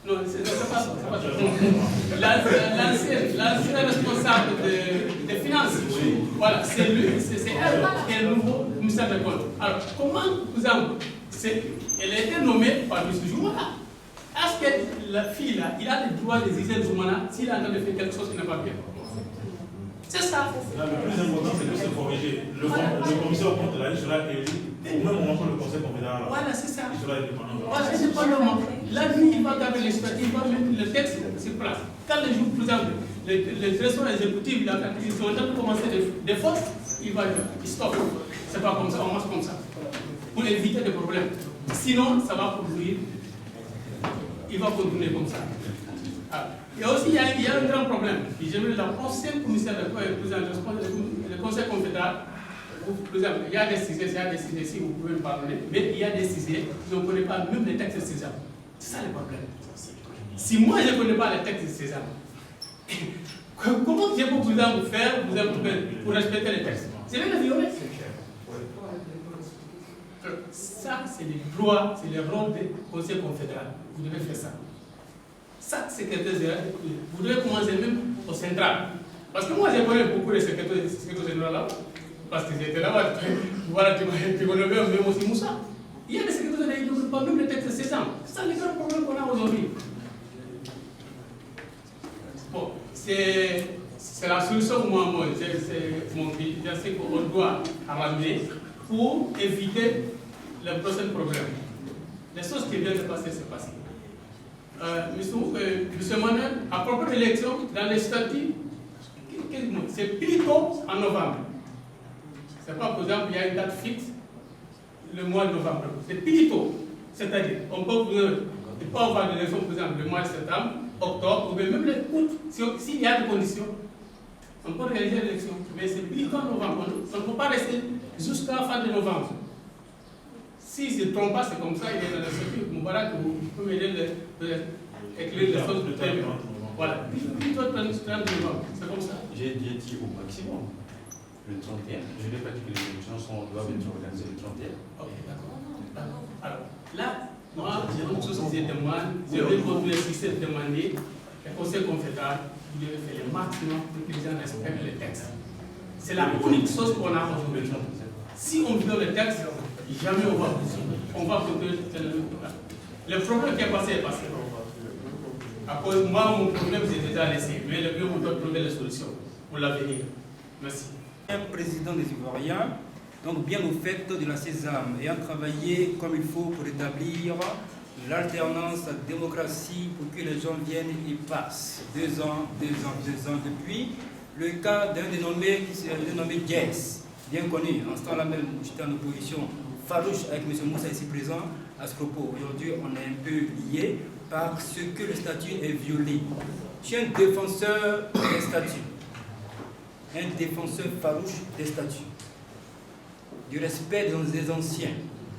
Non, c'est pas ça. L'ancien responsable des finances. Voilà, c'est lui, c'est elle qui est le nouveau commissaire de compte. Alors, comment, vous avez. Elle a été nommée par M. Joumana. Est-ce que la fille là, il a le droit de dire Joumana s'il est en train de faire quelque chose qui n'est pas bien? C'est ça. Là, le plus important, c'est de se corriger. Le commissaire au compte de la liste sera élu au même moment que le conseil confédéral. Voilà, c'est ça. Il sera indépendant. Voilà, c'est pas le moment. Là, lui, il va garder l'expert, il va mettre le texte sur place. Quand les jours, par exemple, les directions exécutives, ils sont en train de commencer des fautes, il va dire, stop. C'est pas comme ça, on marche comme ça. Pour éviter des problèmes. Sinon, ça va produire. Il va continuer comme ça. Ah. Et aussi, il y a un grand problème. J'aimerais la prochaine commissaire le conseil confédéral. Par exemple, il y a des sujets, si vous pouvez me pardonner, mais il y a des sujets, je ne connais pas même les textes de César. C'est ça le problème. Si moi je ne connais pas les textes de César, comment je peux vous faire pour respecter les textes? Je vais le violer. Ça, c'est le droit, c'est le rôle du conseil confédéral. Vous devez faire ça. Ça, secrétaire général, vous devez commencer même au central. Parce que moi, je connais beaucoup de secrétaires généraux là. parce que j'étais là-bas, voilà, tu connais même aussi Moussa. Il y a des secrétaires qui ne demandent pas même le texte de 16 ans. C'est ça le grand problème qu'on a aujourd'hui. Bon, c'est la solution que moi, c'est mon but, je sais qu'on doit ramener pour éviter les prochains problèmes. Les choses qui viennent de passer, c'est passé. Monsieur Manuel, à propos de l'élection, dans les statuts, c'est plutôt en novembre. C'est pas, par exemple, il y a une date fixe, le mois de novembre. C'est plutôt. C'est-à-dire, on peut pas avoir l'élection, par exemple, le mois de septembre, octobre, ou même le août, s'il y a des conditions. On peut réaliser l'élection, mais c'est plutôt en novembre. On ne peut pas rester jusqu'à la fin de novembre. Si je ne trompe pas, c'est comme ça, il est dans le circuit. Moubarak, vous pouvez m'aider à écrire les choses de thème. Voilà, plutôt 30 novembre, c'est comme ça. J'ai dit au maximum le 31. Je n'ai pas dit que les élections doivent être organisées le 31. Ok, d'accord. Alors, là, moi, j'ai une chose que je demande, je vais continuer si c'est demandé, le Conseil confédéral, il devait faire le maximum pour que les gens respectent les textes. C'est la unique chose qu'on a aujourd'hui. Si on veut le texte, jamais on va continuer. Le problème qui est passé est passé. À cause de moi, mon problème, j'ai déjà laissé. Mais le mieux, on doit trouver les solutions pour l'avenir. Merci. Président des Ivoiriens, donc bien au fait de la Sésame, ayant travaillé comme il faut pour établir l'alternance, la démocratie, pour que les gens viennent et passent. 2 ans, 2 ans, 2 ans. Depuis le cas d'un dénommé Guess, bien connu. En ce temps-là même, j'étais en opposition farouche avec M. Moussa ici présent à ce propos. Aujourd'hui, on est un peu lié parce que le statut est violé. Je suis un défenseur des statuts. Un défenseur farouche des statuts. Du respect des anciens.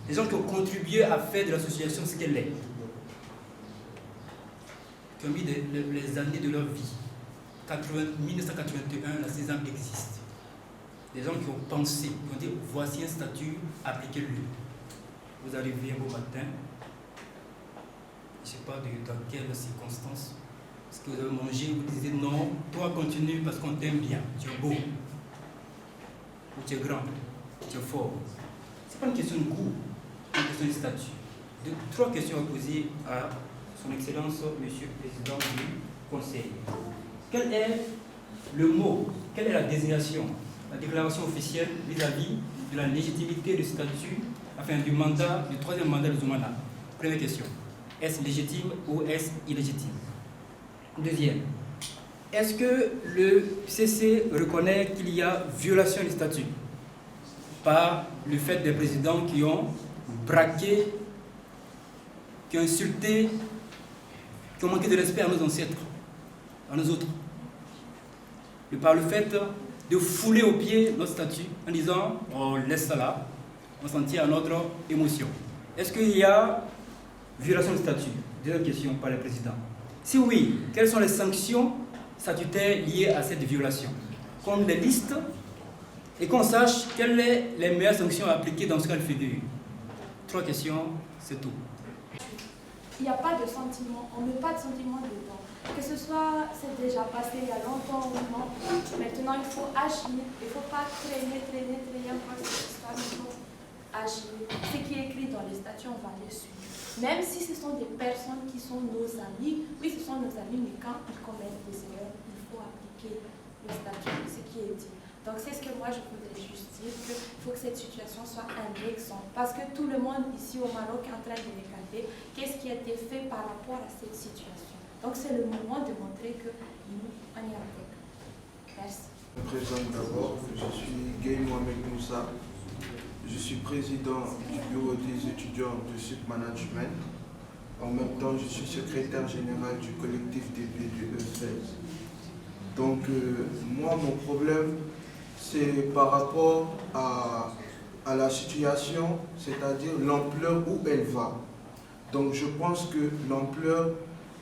Des gens qui ont contribué à faire de l'association ce qu'elle est. Qui ont mis les années de leur vie. 1981, la Sésame existe. Des gens qui ont pensé, qui ont dit voici un statut, appliquez-le. Vous arrivez un beau matin, je ne sais pas dans quelles circonstances, parce que vous avez mangé, vous disiez non, toi continue parce qu'on t'aime bien, tu es beau, ou tu es grand, tu es fort. Ce n'est pas une question de goût, c'est une question de statut. 3 questions à poser à son Excellence, Monsieur le Président du Conseil. Quel est le mot, quelle est la désignation, la déclaration officielle vis-à-vis de la légitimité du statut, enfin du mandat, du 3e mandat de Zoumana? Première question. Est-ce légitime ou est-ce illégitime? Deuxième. Est-ce que le CC reconnaît qu'il y a violation du statut par le fait des présidents qui ont braqué, qui ont insulté, qui ont manqué de respect à nos ancêtres, à nous autres? Par le fait de fouler au pied notre statut en disant on laisse ça là, on s'en tient à notre émotion. Est-ce qu'il y a violation de statut? Deuxième question par le président. Si oui, quelles sont les sanctions statutaires liées à cette violation? Qu'on les liste et qu'on sache quelles sont les meilleures sanctions à appliquer dans ce cas de figure. 3 questions, c'est tout. Il n'y a pas de sentiment, on ne met pas de sentiment dedans. Que ce soit, c'est déjà passé il y a longtemps ou non, maintenant il faut agir, il ne faut pas traîner encore cette histoire, il faut agir. Ce qui est écrit dans les statuts, on va les suivre. Même si ce sont des personnes qui sont nos amis, oui ce sont nos amis, mais quand ils commettent des erreurs, il faut appliquer le statut, ce qui est dit. Donc c'est ce que moi je voudrais juste dire, qu'il faut que cette situation soit un exemple. Parce que tout le monde ici au Maroc est en train de regarder qu'est-ce qui a été fait par rapport à cette situation. Donc c'est le moment de montrer que nous, on est avec. Merci. Je me présente d'abord, je suis Guy Mohamed Moussa. Je suis président du bureau des étudiants de Sud Management. En même temps, je suis secrétaire général du collectif des BDE16. Donc, moi, mon problème, c'est par rapport à la situation, c'est-à-dire l'ampleur où elle va. Donc, je pense que l'ampleur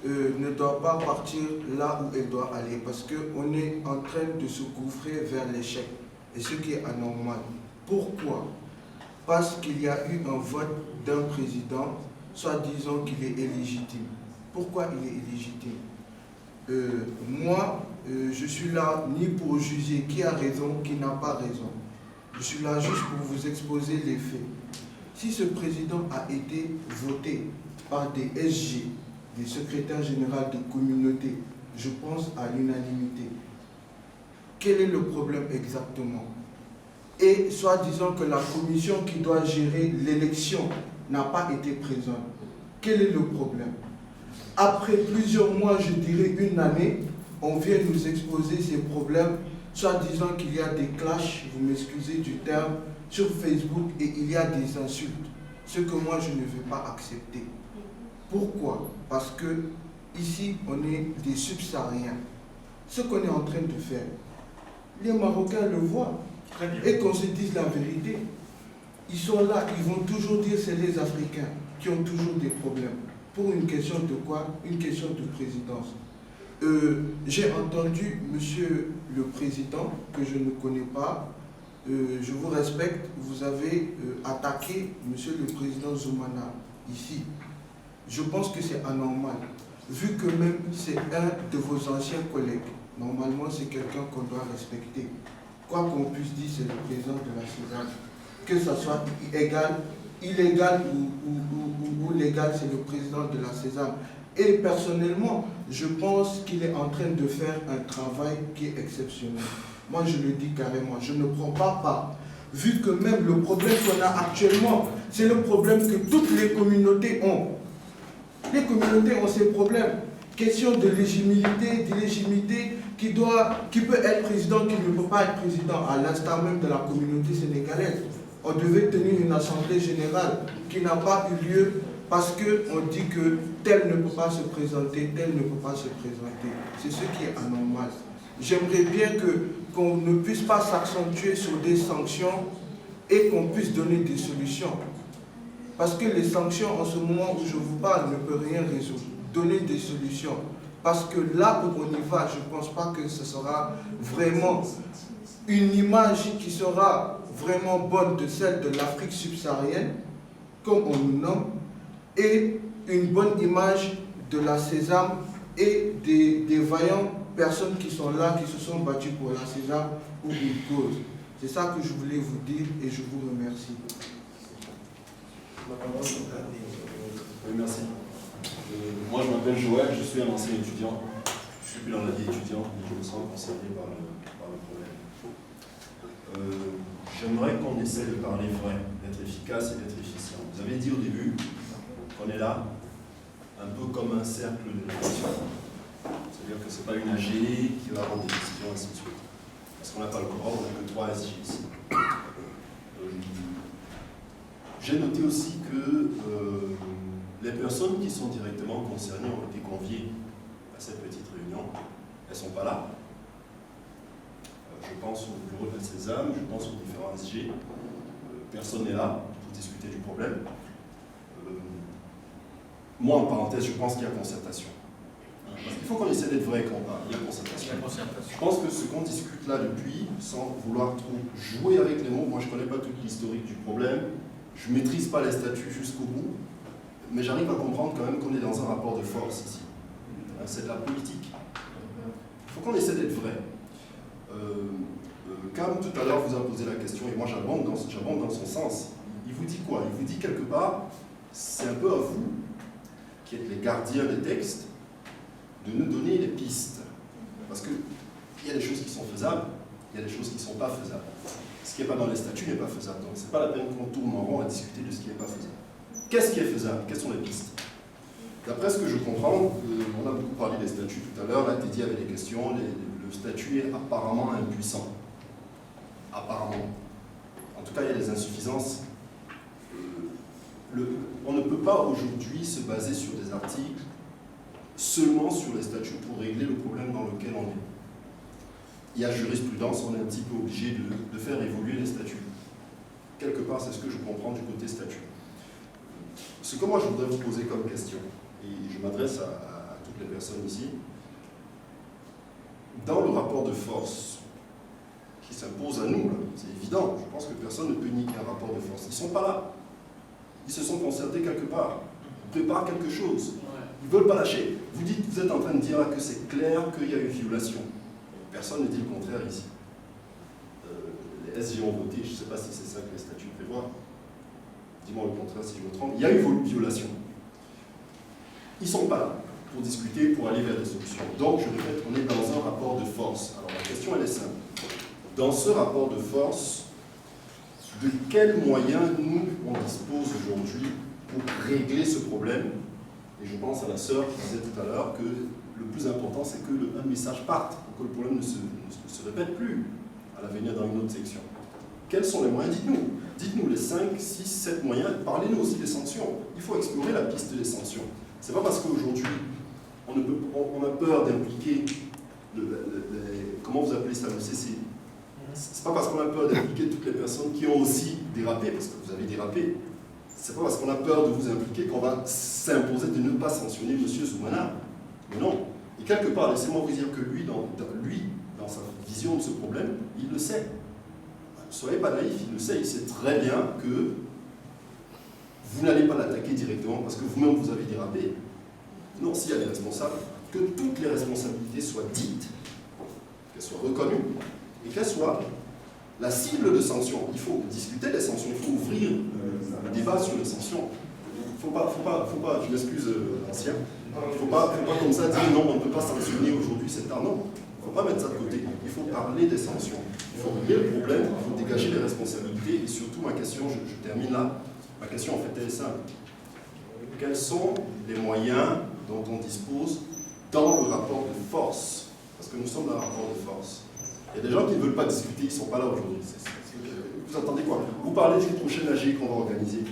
ne doit pas partir là où elle doit aller, parce qu'on est en train de se gouffrer vers l'échec, et ce qui est anormal. Pourquoi? Parce qu'il y a eu un vote d'un président, soit disant qu'il est illégitime. Pourquoi il est illégitime? Moi, je suis là ni pour juger qui a raison, qui n'a pas raison. Je suis là juste pour vous exposer les faits. Si ce président a été voté par des SG, des secrétaires généraux de communauté, je pense à l'unanimité, quel est le problème exactement? Et soit disant que la commission qui doit gérer l'élection n'a pas été présente. Quel est le problème? Après plusieurs mois, je dirais une année, on vient nous exposer ces problèmes, soit disant qu'il y a des clashs, vous m'excusez du terme, sur Facebook et il y a des insultes. Ce que moi je ne vais pas accepter. Pourquoi? Parce que ici, on est des subsahariens. Ce qu'on est en train de faire, les Marocains le voient. Et qu'on se dise la vérité. Ils sont là, ils vont toujours dire que c'est les Africains qui ont toujours des problèmes. Pour une question de quoi? Une question de présidence. J'ai entendu monsieur le président, que je ne connais pas, je vous respecte, vous avez attaqué monsieur le président Zoumana ici. Je pense que c'est anormal, vu que même c'est un de vos anciens collègues. Normalement, c'est quelqu'un qu'on doit respecter. Quoi qu'on puisse dire, c'est le président de la CESAM. Que ce soit illégal ou légal, c'est le président de la CESAM. Et personnellement, je pense qu'il est en train de faire un travail qui est exceptionnel. Moi, je le dis carrément, je ne prends pas part. Vu que même le problème qu'on a actuellement, c'est le problème que toutes les communautés ont. Les communautés ont ces problèmes. Question de légitimité, d'illégitimité, qui peut être président, qui ne peut pas être président, à l'instar même de la communauté sénégalaise. On devait tenir une assemblée générale qui n'a pas eu lieu parce qu'on dit que tel ne peut pas se présenter, tel ne peut pas se présenter. C'est ce qui est anormal. J'aimerais bien qu'on ne puisse pas s'accentuer sur des sanctions et qu'on puisse donner des solutions. Parce que les sanctions, en ce moment où je vous parle, ne peuvent rien résoudre. Donner des solutions. Parce que là où on y va, je ne pense pas que ce sera vraiment une image qui sera vraiment bonne de celle de l'Afrique subsaharienne, comme on nous nomme, et une bonne image de la CESAM et des vaillantes personnes qui sont là, qui se sont battues pour la CESAM ou une cause. C'est ça que je voulais vous dire et je vous remercie. Oui, merci. Moi, je m'appelle Joël, je suis un ancien étudiant. Je ne suis plus dans la vie étudiante, mais je me sens concerné par le problème. J'aimerais qu'on essaie de parler vrai, d'être efficace et d'être efficient. Vous avez dit au début qu'on est là, un peu comme un cercle de réflexion. C'est-à-dire que ce n'est pas une AG qui va rendre des décisions, ainsi de suite. Parce qu'on n'a pas le corps, on n'a que 3 SG ici. J'ai noté aussi que les personnes qui sont directement concernées ont été conviées à cette petite réunion. Elles ne sont pas là. Je pense au bureau de la CESAM, je pense aux différents SG. Personne n'est là pour discuter du problème. Moi, en parenthèse, je pense qu'il y a concertation. Parce qu'il faut qu'on essaie d'être vrai quand on parle. Il y a concertation. Je pense que ce qu'on discute là depuis, sans vouloir trop jouer avec les mots, moi je ne connais pas toute l'historique du problème, je ne maîtrise pas les statuts jusqu'au bout, mais j'arrive à comprendre quand même qu'on est dans un rapport de force ici. C'est de la politique. Il faut qu'on essaie d'être vrai. Cam, tout à l'heure, vous a posé la question, et moi j'abonde dans son sens. Il vous dit quoi? Il vous dit quelque part, c'est un peu à vous, qui êtes les gardiens des textes, de nous donner des pistes. Parce qu'il y a des choses qui sont faisables, il y a des choses qui ne sont pas faisables. Ce qui n'est pas dans les statuts n'est pas faisable. Donc ce n'est pas la peine qu'on tourne en rond à discuter de ce qui n'est pas faisable. Qu'est-ce qui est faisable? Quelles sont les pistes? D'après ce que je comprends, on a beaucoup parlé des statuts tout à l'heure, là Teddy avait des questions, le statut est apparemment impuissant. Apparemment. En tout cas, il y a des insuffisances. On ne peut pas aujourd'hui se baser sur des articles seulement sur les statuts pour régler le problème dans lequel on est. Il y a jurisprudence, on est un petit peu obligé de faire évoluer les statuts. Quelque part, c'est ce que je comprends du côté statut. Ce que moi je voudrais vous poser comme question, et je m'adresse à toutes les personnes ici, dans le rapport de force qui s'impose à nous, c'est évident, je pense que personne ne peut nier un rapport de force. Ils ne sont pas là. Ils se sont concertés quelque part. Ils préparent quelque chose. Ils ne veulent pas lâcher. Vous êtes en train de dire là que c'est clair qu'il y a eu violation. Personne ne dit le contraire ici. Les SG ont voté, je ne sais pas si c'est ça que les statuts prévoient. Dis-moi le contraire si je me trompe. Il y a eu violation. Ils ne sont pas là pour discuter, pour aller vers des solutions. Donc, je répète, on est dans un rapport de force. Alors, la question, elle est simple. Dans ce rapport de force, de quels moyens nous, on dispose aujourd'hui pour régler ce problème? Et je pense à la sœur qui disait tout à l'heure que le plus important, c'est que un message parte, pour que le problème ne se répète plus à l'avenir dans une autre section. Quels sont les moyens? Dites-nous. Dites-nous les 5, 6, 7 moyens. Parlez-nous aussi des sanctions. Il faut explorer la piste des sanctions. Ce n'est pas parce qu'aujourd'hui, on a peur d'impliquer, comment vous appelez ça, le CC? C'est pas parce qu'on a peur d'impliquer toutes les personnes qui ont aussi dérapé, parce que vous avez dérapé. C'est pas parce qu'on a peur de vous impliquer qu'on va s'imposer de ne pas sanctionner M. Zoumana. Mais non. Et quelque part, laissez-moi vous dire que lui, dans sa vision de ce problème, il le sait. Ne soyez pas naïfs, il le sait. Il sait très bien que vous n'allez pas l'attaquer directement parce que vous-même vous avez dérapé. Non, s'il y a des responsables, que toutes les responsabilités soient dites, qu'elles soient reconnues, et qu'elles soient la cible de sanctions. Il faut discuter des sanctions, il faut ouvrir le débat sur les sanctions. Il ne faut pas, je m'excuse l'ancien, il ne faut pas comme ça dire non, on ne peut pas sanctionner aujourd'hui cet art. Non, il ne faut pas mettre ça de côté. Il faut parler des sanctions. Il faut régler le problème, il faut dégager les responsabilités. Et surtout, ma question, je termine là, ma question en fait elle est simple. Quels sont les moyens dont on dispose dans le rapport de force? Parce que nous sommes dans un rapport de force. Il y a des gens qui ne veulent pas discuter, ils ne sont pas là aujourd'hui. Vous attendez quoi? Vous parlez d'une prochaine AG qu'on va organiser.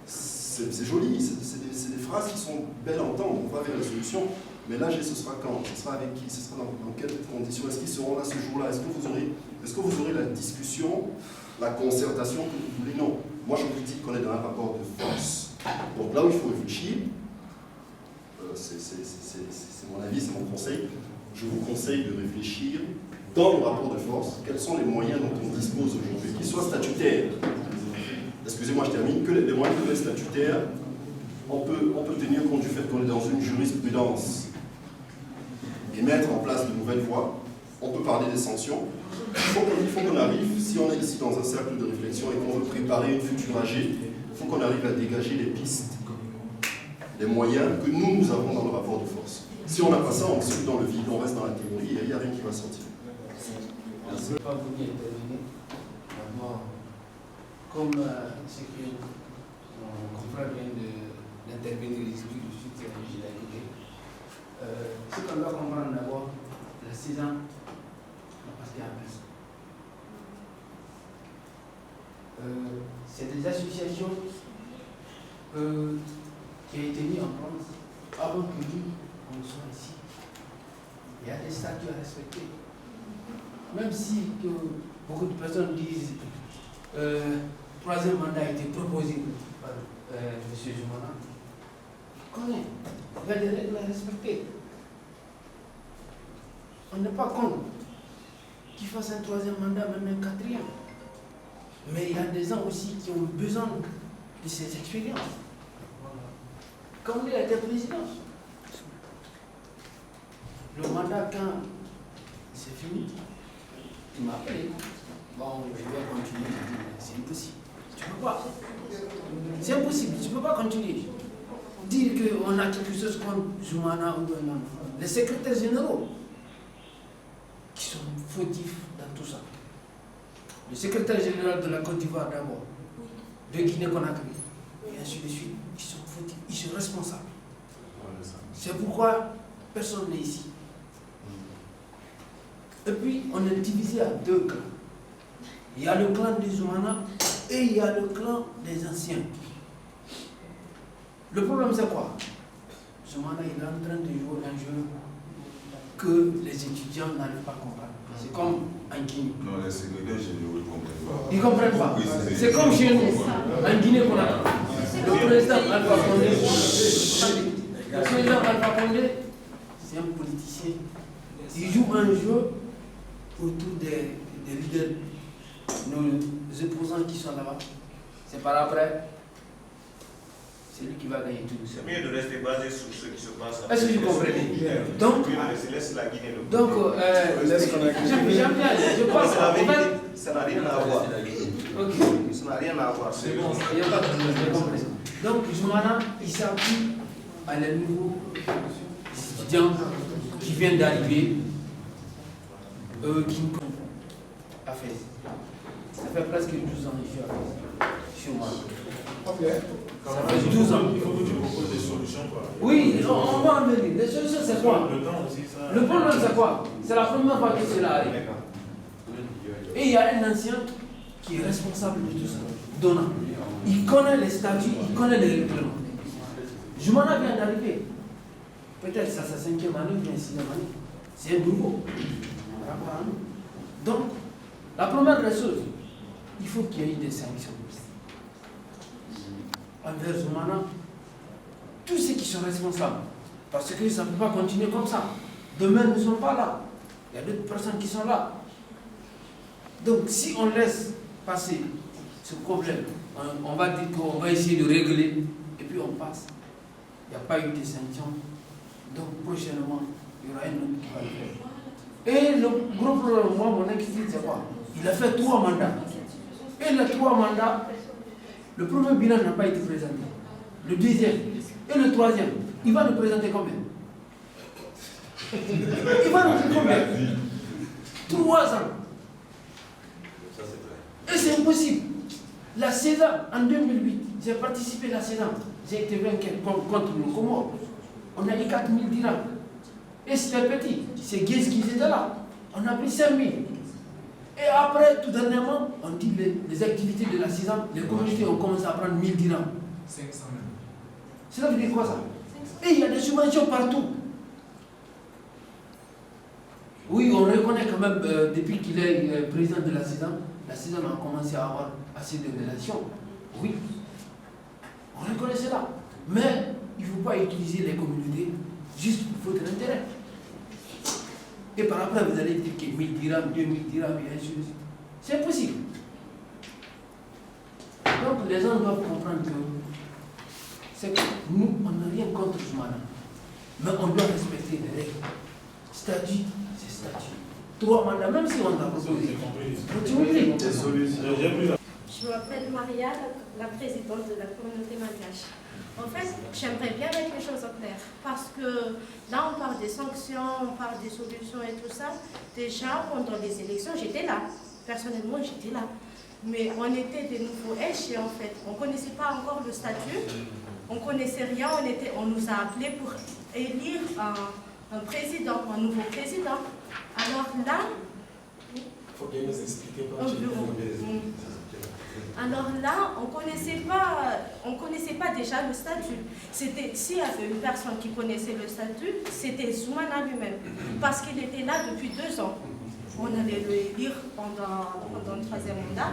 C'est joli, c'est des phrases qui sont belles à entendre, on va vers les solutions. Mais l'AG, ce sera quand? Ce sera avec qui? Ce sera dans quelles conditions? Est-ce qu'ils seront là ce jour-là? Est-ce que vous aurez la discussion, la concertation que vous voulez? Non. Moi, je vous dis qu'on est dans un rapport de force. Donc là où il faut réfléchir, c'est mon avis, c'est mon conseil. Je vous conseille de réfléchir dans le rapport de force, quels sont les moyens dont on dispose aujourd'hui, qu'ils soient statutaires. Excusez-moi, je termine, que les moyens de statutaires, on peut tenir compte du fait qu'on est dans une jurisprudence et mettre en place de nouvelles voies. On peut parler des sanctions. Il faut qu'on arrive, si on est ici dans un cercle de réflexion et qu'on veut préparer une future AG, il faut qu'on arrive à dégager les pistes, les moyens que nous avons dans le rapport de force. Si on n'a pas ça, on saute dans le vide, on reste dans la théorie et il n'y a rien qui va sortir. Je ne peux pas vous intervenir. D'abord, comme ce que mon confrère vient d'intervenir, il explique tout de suite, j'ai écouté. Ce qu'on doit comprendre d'abord, la 6 ans, parce qu'il y a personne. C'est des associations qui ont été mises en place avant que nous, on soit ici. Il y a des statuts à respecter. Même si beaucoup de personnes disent troisième mandat a été proposé par M. Zoumana, il y a des règles à respecter. On n'est pas contre qu'il fasse un troisième mandat, même un quatrième. Mais il y a des gens aussi qui ont besoin de ces expériences. Comme il a été président. Le mandat, quand c'est fini, il m'a appelé. Bon, je vais continuer. C'est impossible. Tu peux pas. C'est impossible. Tu ne peux pas continuer. Dire qu'on a quelque chose contre Zoumana ou non. Les secrétaires généraux qui sont fautifs dans tout ça. Le secrétaire général de la Côte d'Ivoire d'abord, de Guinée-Conakry, et ainsi de suite, ils sont fautifs, ils sont responsables. C'est pourquoi personne n'est ici. Et puis, on est divisé à deux clans. Il y a le clan des Zoumana et il y a le clan des anciens. Le problème, c'est quoi? Zoumana, il est en train de jouer un jeu que les étudiants n'arrivent pas à comprendre. C'est comme en Guinée. Non, les secrétaires généraux ne comprennent pas. Ils ne comprennent pas. C'est comme chez nous, en Guinée-Conakry. Le président Alpha Condé, c'est un politicien. Il joue un jeu autour des leaders, nos opposants qui sont là-bas. C'est par après, c'est lui qui va gagner tout. C'est mieux de rester basé sur ce qui se passe. Est-ce que vous comprenez? Donc, laisse la Guinée j'aime bien, je pense ça n'a rien à voir. voir. Ok. Ça n'a rien à voir. C'est bon, il n'y a pas de problème, j'ai compris. Donc, Zoumana, il s'appuie à les nouveaux étudiants qui viennent d'arriver, qui me connaissent à Fès. Ça fait presque 12 ans que je suis à Fès, chez moi. Ça fait 12 ans. Il faut que tu proposes des solutions, quoi. Oui, on va en venir. Les solutions, c'est quoi? Le problème, c'est quoi? C'est la première fois que cela arrive. Et il y a un ancien qui est responsable de tout ça. Donnant. Il connaît les statuts, il connaît les règlements. Zoumana vient d'arriver. Peut-être ça, sa 5e année ou bien 6e année. C'est un nouveau. Par rapport à nous. Donc, la première des choses, il faut qu'il y ait des sanctions. Envers Zoumana, tous ceux qui sont responsables. Parce que ça ne peut pas continuer comme ça. Demain, nous ne sommes pas là. Il y a d'autres personnes qui sont là. Donc, si on laisse passer ce problème, on va dire qu'on va essayer de régler, et puis on passe. Il n'y a pas eu de sanctions. Donc, prochainement, il y aura un autre qui va le faire. Et le gros problème, moi, mon ex-dit, c'est quoi? Il a fait 3 mandats. Et les 3 mandats, le premier bilan n'a pas été présenté. Le deuxième et le troisième, il va nous présenter combien? Il va nous dire combien? 3 ans. Et c'est impossible. La CEDAW, en 2008, j'ai participé à la CEDAW. J'ai été vainqueur contre le Comore. On a eu 4 000 dirhams. Et c'était petit. C'est Guez qui était là. On a pris 5 000. Et après, tout dernièrement, on dit les activités de la CEDAW, les communautés ont commencé à prendre 1000 dirhams. 500 000. Cela veut dire quoi ça? Et il y a des subventions partout. Oui, on reconnaît quand même, depuis qu'il est président de la CEDAW a commencé à avoir assez de relations. Oui, on reconnaît cela. Mais il ne faut pas utiliser les communautés juste pour votre intérêt. Et par après, vous allez dire que 1000 dirhams, 2000 dirhams, et ainsi de suite. C'est impossible. Donc les gens doivent comprendre que c'est que nous, on n'a rien contre Zoumana. Mais on doit respecter les règles. Statut, c'est statut. 3 mandats, même si on a proposé. Je m'appelle Maria, la présidente de la communauté malgache. En fait, j'aimerais bien mettre les choses au clair, parce que là, on parle des sanctions, on parle des solutions et tout ça. Déjà, pendant les élections, j'étais là. Personnellement, j'étais là. Mais on était des nouveaux échos, en fait. On ne connaissait pas encore le statut, on ne connaissait rien, on nous a appelés pour élire un président, un nouveau président. Alors là... Il faut bien nous expliquer quand tu Alors là, on connaissait pas déjà le statut. S'il y avait une personne qui connaissait le statut, c'était Zoumana lui-même. Parce qu'il était là depuis 2 ans. On allait le élire pendant le 3e mandat.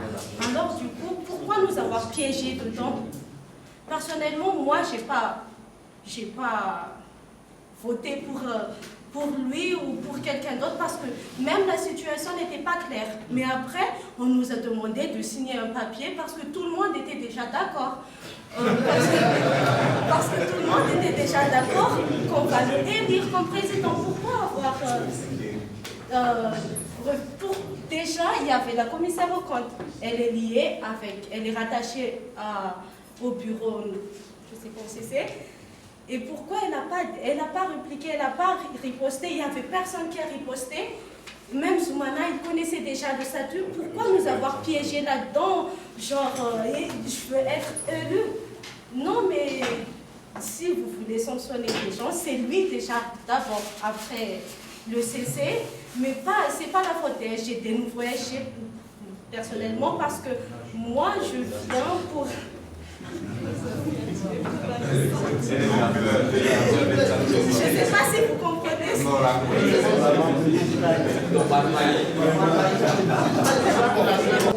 Alors du coup, pourquoi nous avoir piégés dedans? Personnellement, moi, j'ai pas voté pour lui ou pour quelqu'un d'autre, parce que même la situation n'était pas claire. Mais après, on nous a demandé de signer un papier parce que tout le monde était déjà d'accord. Parce que tout le monde était déjà d'accord qu'on va le élire comme président. Pourquoi avoir... déjà, il y avait la commissaire aux comptes. Elle est liée avec... Elle est rattachée au bureau, je sais pas si c'est... Et pourquoi elle n'a pas répliqué, elle n'a pas riposté? Il n'y avait personne qui a riposté. Même Zoumana, il connaissait déjà le statut. Pourquoi nous avoir piégés là-dedans? Genre, je veux être élu. Non, mais si vous voulez sanctionner les gens, c'est lui déjà d'abord, après le cesser. Mais c'est pas la faute des SG, des nouveaux SG, personnellement, parce que moi, je viens pour... Je ne sais pas si vous comprenez.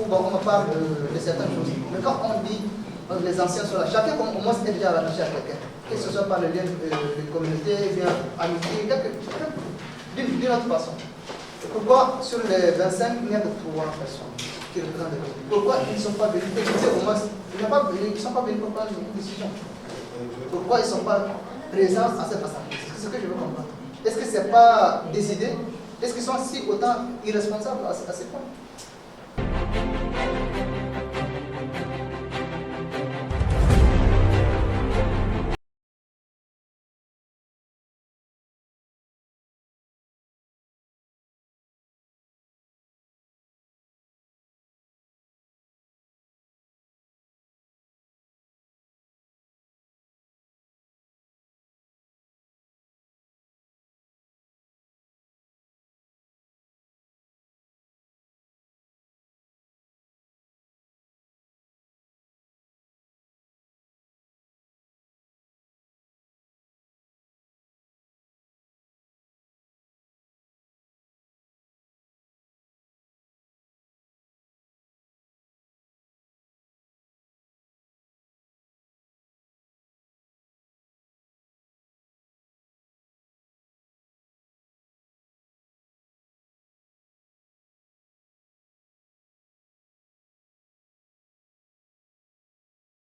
Bon, on parle de certaines choses. Mais quand on dit les anciens sont là, chacun au moins est déjà attaché à quelqu'un. Que ce soit par le lien de communauté, bien amitié, d'une autre façon. Pourquoi sur les 25, il n'y a que 3 personnes qui représentent les autres? Pourquoi ils ne sont pas venus écouter au moins? Ils ne sont pas venus pour prendre une décision. Pourquoi ils ne sont pas présents à cette assemblée? C'est ce que je veux comprendre. Est-ce que ce n'est pas des idées? Est-ce qu'ils sont si autant irresponsables à ce point?